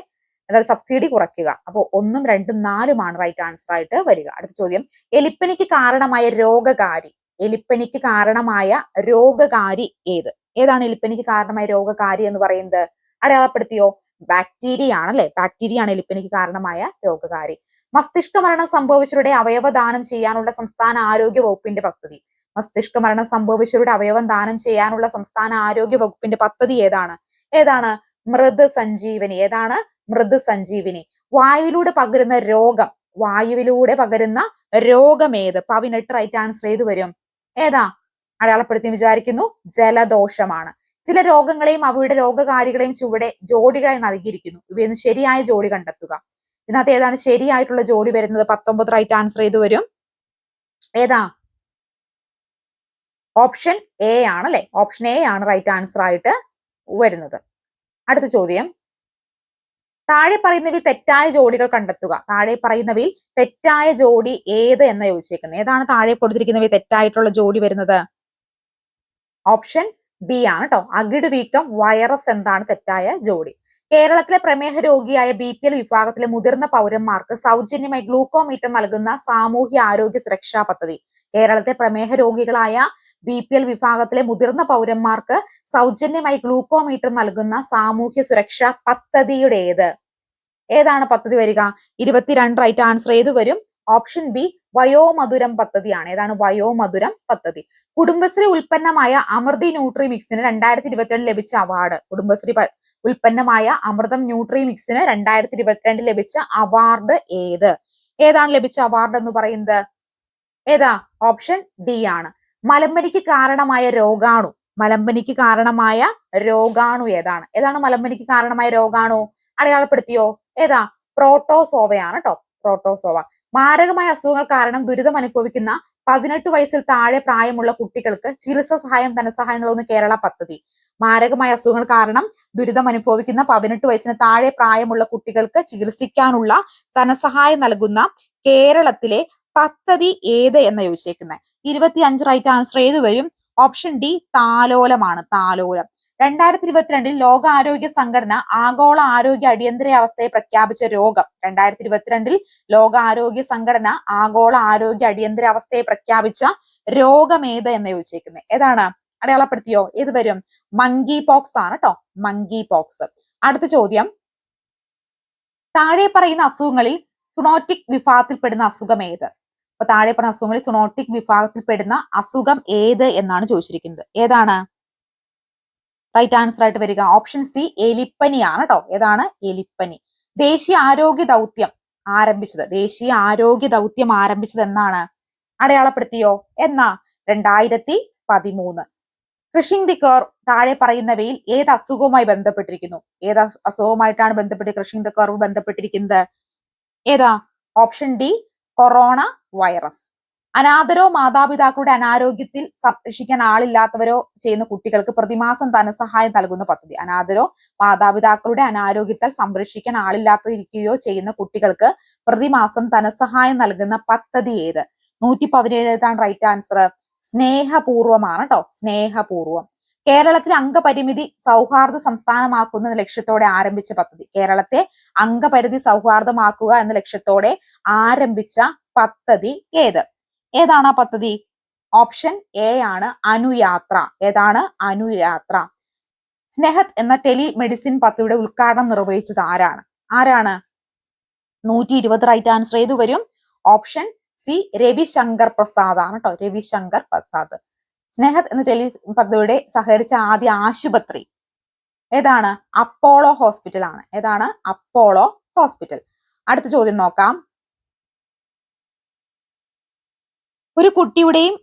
അതായത് സബ്സിഡി കുറയ്ക്കുക. അപ്പോൾ 1, 2, 4 റൈറ്റ് ആൻസർ ആയിട്ട് വരിക. അടുത്ത ചോദ്യം. എലിപ്പനിക്ക് കാരണമായ രോഗകാരി. എലിപ്പനിക്ക് കാരണമായ രോഗകാരി ഏത്? ഏതാണ് എലിപ്പനിക്ക് കാരണമായ രോഗകാരി എന്ന് പറയുന്നത്? അടയാളപ്പെടുത്തിയോ? ബാക്ടീരിയ ആണല്ലേ. ബാക്ടീരിയ ആണ് എലിപ്പനിക്ക് കാരണമായ രോഗകാരി. മസ്തിഷ്ക മരണം സംഭവിച്ചവരുടെ അവയവദാനം ചെയ്യാനുള്ള സംസ്ഥാന ആരോഗ്യ വകുപ്പിന്റെ പദ്ധതി. മസ്തിഷ്ക മരണം സംഭവിച്ചവരുടെ അവയവം ദാനം ചെയ്യാനുള്ള സംസ്ഥാന ആരോഗ്യ വകുപ്പിന്റെ പദ്ധതി ഏതാണ്? ഏതാണ്? മൃത് സഞ്ജീവനി. ഏതാണ്? മൃത് സഞ്ജീവിനി. വായുവിലൂടെ പകരുന്ന രോഗം. വായുവിലൂടെ പകരുന്ന രോഗം ഏത്? 18 റൈറ്റ് ആൻസർ ഏത് വരും? ഏതാ? അടയാളപ്പെടുത്തി വിചാരിക്കുന്നു. ജലദോഷമാണ്. ചില രോഗങ്ങളെയും അവയുടെ രോഗകാരികളെയും ചുവടെ ജോഡികളായി നൽകിയിരിക്കുന്നു. ഇവയെന്ന് ശരിയായ ജോഡി കണ്ടെത്തുക. ഇതിനകത്ത് ഏതാണ് ശരിയായിട്ടുള്ള ജോഡി വരുന്നത്? 19 റൈറ്റ് ആൻസർ ഏത് വരും? ഏതാ? ഓപ്ഷൻ എ ആണല്ലേ. ഓപ്ഷൻ എ ആണ് റൈറ്റ് ആൻസർ ആയിട്ട് വരുന്നത്. അടുത്ത ചോദ്യം. താഴെ പറയുന്നവയിൽ തെറ്റായ ജോഡികൾ കണ്ടെത്തുക. താഴെ പറയുന്നവയിൽ തെറ്റായ ജോഡി ഏത് എന്ന് ചോദിച്ചേക്കുന്നത്. ഏതാണ് താഴെ കൊടുത്തിരിക്കുന്നവയിൽ തെറ്റായിട്ടുള്ള ജോഡി വരുന്നത്? ഓപ്ഷൻ ബി ആണ് കേട്ടോ. അകിട് വീക്കം വൈറസ് എന്താണ് തെറ്റായ ജോഡി. കേരളത്തിലെ പ്രമേഹ രോഗിയായ BPL വിഭാഗത്തിലെ മുതിർന്ന പൗരന്മാർക്ക് സൗജന്യമായി ഗ്ലൂക്കോമീറ്റർ നൽകുന്ന സാമൂഹ്യ ആരോഗ്യ സുരക്ഷാ പദ്ധതി. കേരളത്തിലെ പ്രമേഹ രോഗികളായ BPL വിഭാഗത്തിലെ മുതിർന്ന പൗരന്മാർക്ക് സൗജന്യമായി ഗ്ലൂക്കോമീറ്റർ നൽകുന്ന സാമൂഹ്യ സുരക്ഷാ പദ്ധതിയുടേത്. ഏതാണ് പദ്ധതി വരിക? 22 റൈറ്റ് ആൻസർ ഏത് വരും? ഓപ്ഷൻ ബി വയോമധുരം പദ്ധതിയാണ്. ഏതാണ്? വയോമധുരം പദ്ധതി. കുടുംബശ്രീ ഉൽപ്പന്നമായ അമൃതി ന്യൂട്രി മിക്സിന് 2022 ലഭിച്ച അവാർഡ്. കുടുംബശ്രീ ഉൽപ്പന്നമായ അമൃതം ന്യൂട്രി മിക്സിന് 2022 ലഭിച്ച അവാർഡ് ഏതാണ് ലഭിച്ച അവാർഡ് എന്ന് പറയുന്നത്? ഏതാ? ഓപ്ഷൻ ഡി ആണ്. മലമ്പനിക്ക് കാരണമായ രോഗാണു. മലമ്പനിക്ക് കാരണമായ രോഗാണു ഏതാണ് മലമ്പനിക്ക് കാരണമായ രോഗാണു? അടയാളപ്പെടുത്തിയോ? ഏതാ? പ്രോട്ടോസോവയാണ് കേട്ടോ, പ്രോട്ടോസോവ. മാരകമായ അസുഖങ്ങൾ കാരണം ദുരിതം അനുഭവിക്കുന്ന 18 വയസ്സിൽ താഴെ പ്രായമുള്ള കുട്ടികൾക്ക് ചികിത്സാ സഹായം ധനസഹായം നൽകുന്ന കേരള പദ്ധതി. മാരകമായ അസുഖങ്ങൾ കാരണം ദുരിതം അനുഭവിക്കുന്ന 18 വയസ്സിന് താഴെ പ്രായമുള്ള കുട്ടികൾക്ക് ചികിത്സിക്കാനുള്ള ധനസഹായം നൽകുന്ന കേരളത്തിലെ പദ്ധതി എന്ന് ചോദിച്ചേക്കുന്നത്. 25 റൈറ്റ് ആൻസർ ഏത് വരും? ഓപ്ഷൻ ഡി താലോലമാണ്, താലോലം. 2022 ലോകാരോഗ്യ സംഘടന ആഗോള ആരോഗ്യ അടിയന്തരാവസ്ഥയെ പ്രഖ്യാപിച്ച രോഗം. 2022 ലോകാരോഗ്യ സംഘടന ആഗോള ആരോഗ്യ അടിയന്തരാവസ്ഥയെ പ്രഖ്യാപിച്ച രോഗം എന്ന് ചോദിച്ചേക്കുന്നത്. ഏതാണ്? അടയാളപ്പെടുത്തിയോ? ഏത് വരും? മങ്കി പോക്സ് ആണ് കേട്ടോ, മങ്കി പോക്സ്. അടുത്ത ചോദ്യം, താഴെ പറയുന്ന അസുഖങ്ങളിൽ സുണോറ്റിക് വിഭാഗത്തിൽപ്പെടുന്ന അസുഖം ഏത്? അപ്പൊ താഴെ പറഞ്ഞ അസുഖങ്ങളിൽ സുണോറ്റിക് വിഭാഗത്തിൽപ്പെടുന്ന അസുഖം ഏത് എന്നാണ് ചോദിച്ചിരിക്കുന്നത്. ഏതാണ് റൈറ്റ് ആൻസർ ആയിട്ട് വരിക? ഓപ്ഷൻ സി എലിപ്പനിയാണ് കേട്ടോ. ഏതാണ്? എലിപ്പനി. ദേശീയ ആരോഗ്യ ദൗത്യം ആരംഭിച്ചത് എന്നാണ്? അടയാളപ്പെടുത്തിയോ? എന്നാ? 2013. ക്രഷിംഗ് ദി കർവ് താഴെ പറയുന്നവയിൽ ഏത് അസുഖവുമായി ബന്ധപ്പെട്ടിരിക്കുന്നു? ഏത് അസുഖവുമായിട്ടാണ് ബന്ധപ്പെട്ട് ക്രഷിംഗ് ദി കർവ് ബന്ധപ്പെട്ടിരിക്കുന്നത്? ഏതാ? Option D corona virus. അനാഥരോ മാതാപിതാക്കളുടെ അനാരോഗ്യത്തിൽ സംരക്ഷിക്കാൻ ആളില്ലാത്തവരോ ചെയ്യുന്ന കുട്ടികൾക്ക് പ്രതിമാസം ധനസഹായം നൽകുന്ന പദ്ധതി. അനാഥരോ മാതാപിതാക്കളുടെ അനാരോഗ്യത്താൽ സംരക്ഷിക്കാൻ ആളില്ലാതിരിക്കുകയോ ചെയ്യുന്ന കുട്ടികൾക്ക് പ്രതിമാസം ധനസഹായം നൽകുന്ന പദ്ധതി ഏത്? 117 ഏതാണ് റൈറ്റ് ആൻസർ? സ്നേഹപൂർവമാണ് കേട്ടോ, സ്നേഹപൂർവം. കേരളത്തിലെ അംഗപരിമിതി സൗഹാർദ്ദ സംസ്ഥാനമാക്കുന്ന ലക്ഷ്യത്തോടെ ആരംഭിച്ച പദ്ധതി. കേരളത്തെ അംഗപരിധി സൗഹാർദ്ദമാക്കുക എന്ന ലക്ഷ്യത്തോടെ ആരംഭിച്ച പദ്ധതി ഏതാണ് ആ പദ്ധതി? ഓപ്ഷൻ എ ആണ് അനുയാത്ര. ഏതാണ്? അനുയാത്ര. സ്നേഹത് എന്ന ടെലിമെഡിസിൻ പദ്ധതിയുടെ ഉദ്ഘാടനം നിർവഹിച്ചത് ആരാണ്? 120 റൈറ്റ് ആൻസർ ഏത് വരും? ഓപ്ഷൻ സി രവിശങ്കർ പ്രസാദ് ആണ് കേട്ടോ, രവിശങ്കർ പ്രസാദ്. സ്നേഹത് എന്ന ടെലി പദ്ധതിയുടെ സഹകരിച്ച ആദ്യ ആശുപത്രി ഏതാണ്? അപ്പോളോ ഹോസ്പിറ്റൽ ആണ്. ഏതാണ്? Apollo hospital. അടുത്ത ചോദ്യം നോക്കാം. ഒരു കുട്ടിയുടെയും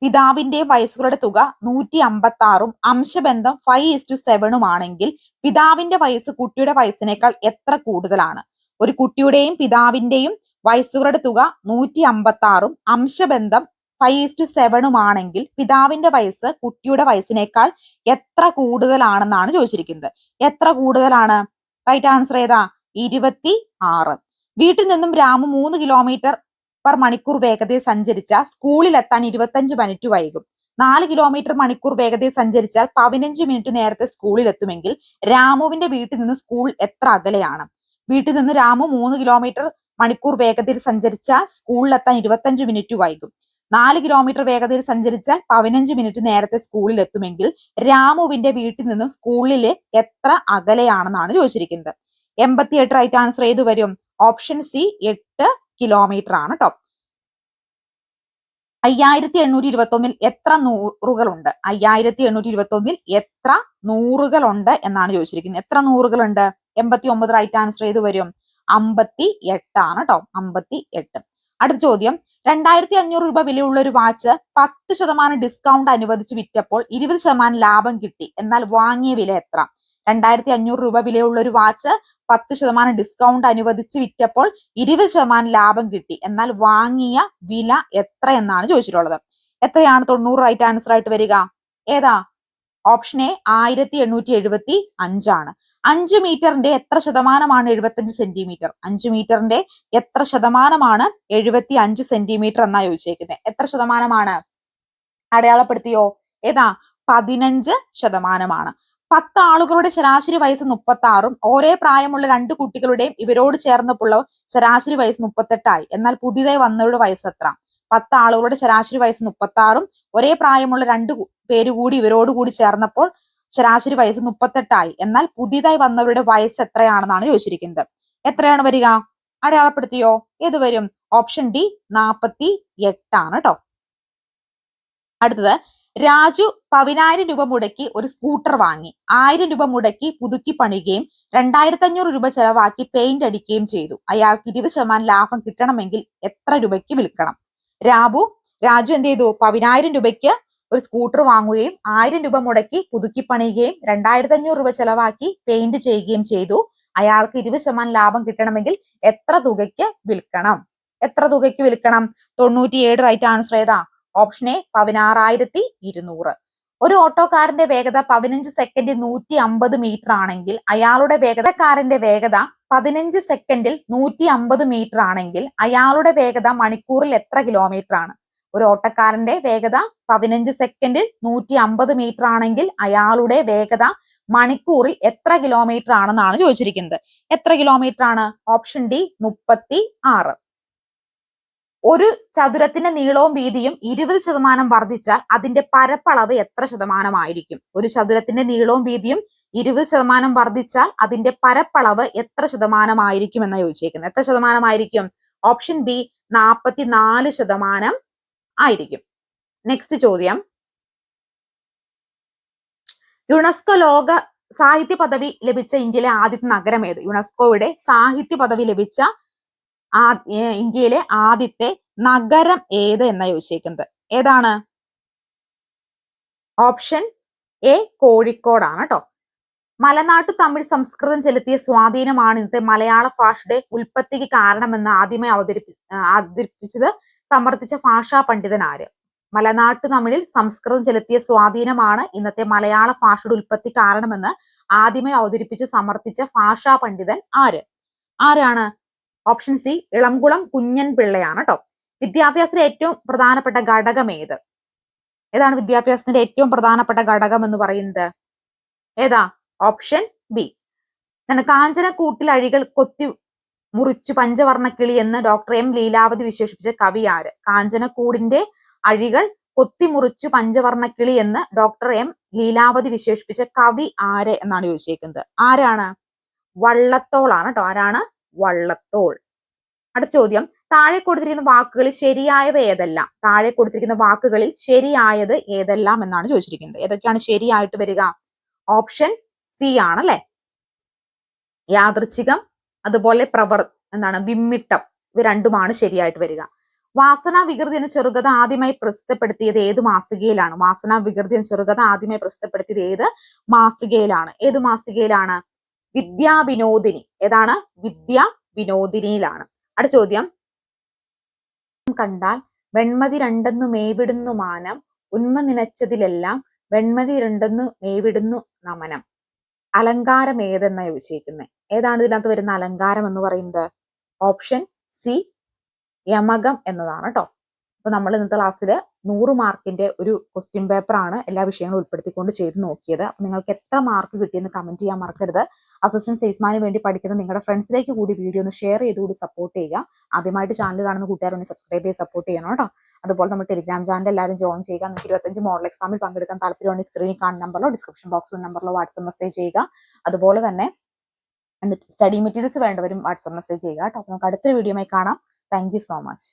പിതാവിന്റെയും വയസ്സുകളുടെ തുക 156 അംശബന്ധം 5:7 ആണെങ്കിൽ പിതാവിന്റെ വയസ്സ് കുട്ടിയുടെ വയസ്സിനേക്കാൾ എത്ര കൂടുതലാണ്? ഒരു കുട്ടിയുടെയും പിതാവിന്റെയും വയസ്സുകളുടെ തുക 156 അംശബന്ധം 5:7 ആണെങ്കിൽ പിതാവിന്റെ വയസ്സ് കുട്ടിയുടെ വയസ്സിനേക്കാൾ എത്ര കൂടുതലാണെന്നാണ് ചോദിച്ചിരിക്കുന്നത്. എത്ര കൂടുതലാണ്? റൈറ്റ് ആൻസർ ഏതാ? 26. വീട്ടിൽ നിന്നും രാമു 3 കിലോമീറ്റർ മണിക്കൂർ വേഗതയിൽ സഞ്ചരിച്ച സ്കൂളിലെത്താൻ 25 മിനിറ്റ് വൈകും. 4 കിലോമീറ്റർ മണിക്കൂർ വേഗതയിൽ സഞ്ചരിച്ചാൽ 15 മിനിറ്റ് നേരത്തെ സ്കൂളിൽ എത്തുമെങ്കിൽ രാമുവിന്റെ വീട്ടിൽ നിന്ന് സ്കൂൾ എത്ര അകലെയാണ്? വീട്ടിൽ നിന്ന് രാമു 3 കിലോമീറ്റർ മണിക്കൂർ വേഗതയിൽ സഞ്ചരിച്ചാൽ സ്കൂളിലെത്താൻ 25 മിനിറ്റ് വൈകും. 4 കിലോമീറ്റർ വേഗതയിൽ സഞ്ചരിച്ചാൽ 15 മിനിറ്റ് നേരത്തെ സ്കൂളിൽ എത്തുമെങ്കിൽ രാമുവിന്റെ വീട്ടിൽ നിന്നും സ്കൂളിലെ എത്ര അകലെയാണെന്നാണ് ചോദിച്ചിരിക്കുന്നത്. 88 റൈറ്റ് ആൻസർ ഏത് വരും? ഓപ്ഷൻ സി 8 കിലോമീറ്റർ ആണ് കേട്ടോ. 5821 എത്ര നൂറുകളുണ്ട്? 5821 എത്ര നൂറുകളുണ്ട് എന്നാണ് ചോദിച്ചിരിക്കുന്നത്. എത്ര നൂറുകളുണ്ട്? 89 റൈറ്റ് ആൻസർ ഏത് വരും? 58 ആണ് കേട്ടോ, 58. അടുത്ത ചോദ്യം, 2500 രൂപ വിലയുള്ള ഒരു വാച്ച് 10% ഡിസ്കൗണ്ട് അനുവദിച്ച് വിറ്റപ്പോൾ 20% ലാഭം കിട്ടി. എന്നാൽ വാങ്ങിയ വില എത്ര? 2500 രൂപ വിലയുള്ള ഒരു വാച്ച് 10% ഡിസ്കൗണ്ട് അനുവദിച്ച് വിറ്റപ്പോൾ 20% ലാഭം കിട്ടി. എന്നാൽ വാങ്ങിയ വില എത്ര എന്നാണ് ചോദിച്ചിട്ടുള്ളത്. എത്രയാണ് 90 റൈറ്റ് ആൻസർ ആയിട്ട് വരിക? ഏതാ? ഓപ്ഷൻ എ 1875 ആണ്. 5 മീറ്ററിന്റെ എത്ര ശതമാനമാണ് 75 സെന്റിമീറ്റർ? 5 മീറ്ററിന്റെ എത്ര ശതമാനമാണ് 75 സെന്റിമീറ്റർ എന്നാ ചോദിച്ചേക്കുന്നത്. എത്ര ശതമാനമാണ്? അടയാളപ്പെടുത്തിയോ? ഏതാ? 15%. 10 ആളുകളുടെ ശരാശരി വയസ്സ് 36 ഒരേ പ്രായമുള്ള 2 കുട്ടികളുടെയും ഇവരോട് ചേർന്നപ്പോൾ ശരാശരി വയസ്സ് 38 എന്നാൽ പുതിയതായി വന്നവരുടെ വയസ്സ് എത്ര? 10 ആളുകളുടെ ശരാശരി വയസ്സ് 36 ഒരേ പ്രായമുള്ള 2 പേര് കൂടി ഇവരോട് കൂടി ചേർന്നപ്പോൾ ശരാശരി വയസ്സ് 38 എന്നാൽ പുതിയതായി വന്നവരുടെ വയസ്സ് എത്രയാണെന്നാണ് ചോദിച്ചിരിക്കുന്നത്. എത്രയാണ് വരിക? അടയാളപ്പെടുത്തിയോ? ഏത് വരും? ഓപ്ഷൻ ഡി 48 ആണ് കേട്ടോ. അടുത്തത്, രാജു 10,000 രൂപ മുടക്കി ഒരു സ്കൂട്ടർ വാങ്ങി. 1000 രൂപ മുടക്കി പുതുക്കി പണിയുകയും 2,500 രൂപ ചെലവാക്കി പെയിന്റ് അടിക്കുകയും ചെയ്തു. അയാൾക്ക് 20% ലാഭം കിട്ടണമെങ്കിൽ എത്ര രൂപയ്ക്ക് വിൽക്കണം? രാജു എന്ത് ചെയ്തു? 10,000 രൂപയ്ക്ക് ഒരു സ്കൂട്ടർ വാങ്ങുകയും 1000 രൂപ മുടക്കി പുതുക്കി പണിയുകയും 2,500 രൂപ ചെലവാക്കി പെയിന്റ് ചെയ്യുകയും ചെയ്തു. അയാൾക്ക് 20% ലാഭം കിട്ടണമെങ്കിൽ എത്ര തുകയ്ക്ക് വിൽക്കണം? എത്ര തുകയ്ക്ക് വിൽക്കണം? 97 റൈറ്റ് ആൻസർ ഏതാ? Option A 16,200. ഒരു ഓട്ടോക്കാരന്റെ വേഗത 15 സെക്കൻഡിൽ 150 മീറ്റർ ആണെങ്കിൽ അയാളുടെ വേഗതക്കാരന്റെ വേഗത 15 സെക്കൻഡിൽ 150 മീറ്റർ ആണെങ്കിൽ അയാളുടെ വേഗത മണിക്കൂറിൽ എത്ര കിലോമീറ്റർ ആണ്? ഒരു ഓട്ടക്കാരന്റെ വേഗത 15 സെക്കൻഡിൽ 150 മീറ്റർ ആണെങ്കിൽ അയാളുടെ വേഗത മണിക്കൂറിൽ എത്ര കിലോമീറ്റർ ആണെന്നാണ് ചോദിച്ചിരിക്കുന്നത്. എത്ര കിലോമീറ്റർ ആണ്? Option D 36. ഒരു ചതുരത്തിന്റെ നീളവും വീതിയും 20% വർദ്ധിച്ചാൽ അതിന്റെ പരപ്പളവ് എത്ര ശതമാനമായിരിക്കും? ഒരു ചതുരത്തിന്റെ നീളവും വീതിയും 20% വർദ്ധിച്ചാൽ അതിന്റെ പരപ്പളവ് എത്ര ശതമാനമായിരിക്കും എന്നാണ് ചോദിച്ചേക്കുന്നത്. എത്ര ശതമാനമായിരിക്കും? ഓപ്ഷൻ ബി 44% ആയിരിക്കും. നെക്സ്റ്റ് ചോദ്യം, യുനെസ്കോ ലോക സാഹിത്യ പദവി ലഭിച്ച ഇന്ത്യയിലെ ആദ്യത്തെ നഗരം ഏത്? യുനെസ്കോയുടെ സാഹിത്യ പദവി ലഭിച്ച ഇന്ത്യയിലെ ആദ്യത്തെ നഗരം ഏത് എന്നാ ചോദിച്ചേക്കുന്നത്. ഏതാണ്? ഓപ്ഷൻ എ കോഴിക്കോടാണ് കേട്ടോ. മലനാട്ടു തമിഴ് സംസ്കൃതം ചെലുത്തിയ സ്വാധീനമാണ് ഇന്നത്തെ മലയാള ഭാഷയുടെ ഉൽപ്പത്തിക്ക് കാരണമെന്ന് ആദ്യമായി അവതരിപ്പിച്ചത് സമർത്ഥിച്ച ഭാഷാ പണ്ഡിതൻ ആര്? മലനാട്ടു തമിഴിൽ സംസ്കൃതം ചെലുത്തിയ സ്വാധീനമാണ് ഇന്നത്തെ മലയാള ഭാഷയുടെ ഉൽപ്പത്തി കാരണമെന്ന് ആദ്യമായി അവതരിപ്പിച്ച് സമർത്ഥിച്ച ഭാഷാ പണ്ഡിതൻ ആരാണ്? ഓപ്ഷൻ സി ഇളംകുളം കുഞ്ഞൻ പിള്ളയാണ് കേട്ടോ. വിദ്യാഭ്യാസത്തിലെ ഏറ്റവും പ്രധാനപ്പെട്ട ഘടകം ഏത്? ഏതാണ് വിദ്യാഭ്യാസത്തിന്റെ ഏറ്റവും പ്രധാനപ്പെട്ട ഘടകം എന്ന് പറയുന്നത്? ഏതാ? Option B. കാഞ്ചനക്കൂട്ടിൽ അഴികൾ കൊത്തി മുറിച്ചു പഞ്ചവർണ്ണക്കിളി എന്ന് ഡോക്ടർ എം ലീലാവതി വിശേഷിപ്പിച്ച കവി ആര്? കാഞ്ചനക്കൂടിന്റെ അഴികൾ കൊത്തിമുറിച്ചു പഞ്ചവർണ്ണക്കിളി എന്ന് ഡോക്ടർ എം ലീലാവതി വിശേഷിപ്പിച്ച കവി ആര് എന്നാണ് ചോദിച്ചേക്കുന്നത്. ആരാണ്? വള്ളത്തോളാണ് കേട്ടോ. ആരാണ്? വള്ളത്തോൾ. അടുത്ത ചോദ്യം, താഴെ കൊടുത്തിരിക്കുന്ന വാക്കുകളിൽ ശരിയായവ ഏതെല്ലാം? താഴെ കൊടുത്തിരിക്കുന്ന വാക്കുകളിൽ ശരിയായത് ഏതെല്ലാം എന്നാണ് ചോദിച്ചിരിക്കുന്നത്. ഏതൊക്കെയാണ് ശരിയായിട്ട് വരിക? ഓപ്ഷൻ സി ആണല്ലേ. യാദൃച്ഛികം, അതുപോലെ വിമ്മിട്ടം, ഇവ രണ്ടുമാണ് ശരിയായിട്ട് വരിക. വാസന വികൃതി എന്ന ചെറുകഥ ആദ്യമായി പ്രസിദ്ധപ്പെടുത്തിയത് ഏത് മാസികയിലാണ്? വാസന വികൃതി എന്ന ചെറുകഥ ആദ്യമായി പ്രസിദ്ധപ്പെടുത്തിയത് ഏത് മാസികയിലാണ്? ഏത് മാസികയിലാണ്? വിദ്യാവിനോദിനി. ഏതാണ്? വിദ്യാവിനോദിനിയിലാണ്. അടുത്ത ചോദ്യം, കണ്ടാൽ വെൺമതി രണ്ടെന്നു മേവിടുന്നു മാനം ഉന്മ നിനച്ചതിലെല്ലാം വെൺമതി രണ്ടെന്നു മേവിടുന്നു നമനം. അലങ്കാരം ഏതെന്നാ ചോദിച്ചിരിക്കുന്നത്. ഏതാണ് ഇതിനകത്ത് വരുന്ന അലങ്കാരം എന്ന് പറയുന്നത്? ഓപ്ഷൻ സി യമകം എന്നതാണ് കേട്ടോ. അപ്പൊ നമ്മൾ ഇന്നത്തെ ക്ലാസ്സിൽ 100 മാർക്കിന്റെ ഒരു ക്വസ്റ്റ്യൻ പേപ്പർ ആണ് എല്ലാ വിഷയങ്ങളും ഉൾപ്പെടുത്തിക്കൊണ്ട് ചെയ്ത് നോക്കിയത്. അപ്പൊ നിങ്ങൾക്ക് എത്ര മാർക്ക് കിട്ടിയെന്ന് കമന്റ് ചെയ്യാൻ മറക്കരുത്. അസിസ്റ്റന്റ് സെയിൽസ്മാന് വേണ്ടി പഠിക്കുന്ന നിങ്ങളുടെ ഫ്രണ്ട്സിലേക്ക് കൂടി വീഡിയോ ഒന്ന് ഷെയർ ചെയ്തുകൂടി സപ്പോർട്ട് ചെയ്യുക. ആദ്യമായിട്ട് ചാനൽ കാണുന്ന കൂട്ടുകാരൊന്ന് സബ്സ്ക്രൈബ് ചെയ്ത് സപ്പോർട്ട് ചെയ്യണം കേട്ടോ. അതുപോലെ നമ്മുടെ ടെലിഗ്രാം ചാനൽ എല്ലാവരും ജോയിൻ ചെയ്യുക. നിങ്ങൾക്ക് 25 മോഡൽ എക്സാമിൽ പങ്കെടുക്കാൻ താല്പര്യമുണ്ടെങ്കിൽ സ്ക്രീനിൽ കാണുന്ന നമ്പറിലോ ഡിസ്ക്രിപ്ഷൻ ബോക്സിലെ നമ്പറിലോ വാട്സ്ആപ്പ് മെസ്സേജ് ചെയ്യുക. അതുപോലെ തന്നെ സ്റ്റഡി മെറ്റീരിയൽസ് വേണ്ടവരും വാട്സ്ആപ്പ് മെസ്സേജ് ചെയ്യുക കേട്ടോ. നമുക്ക് അടുത്തൊരു വീഡിയോയുമായി കാണാം. Thank you so much.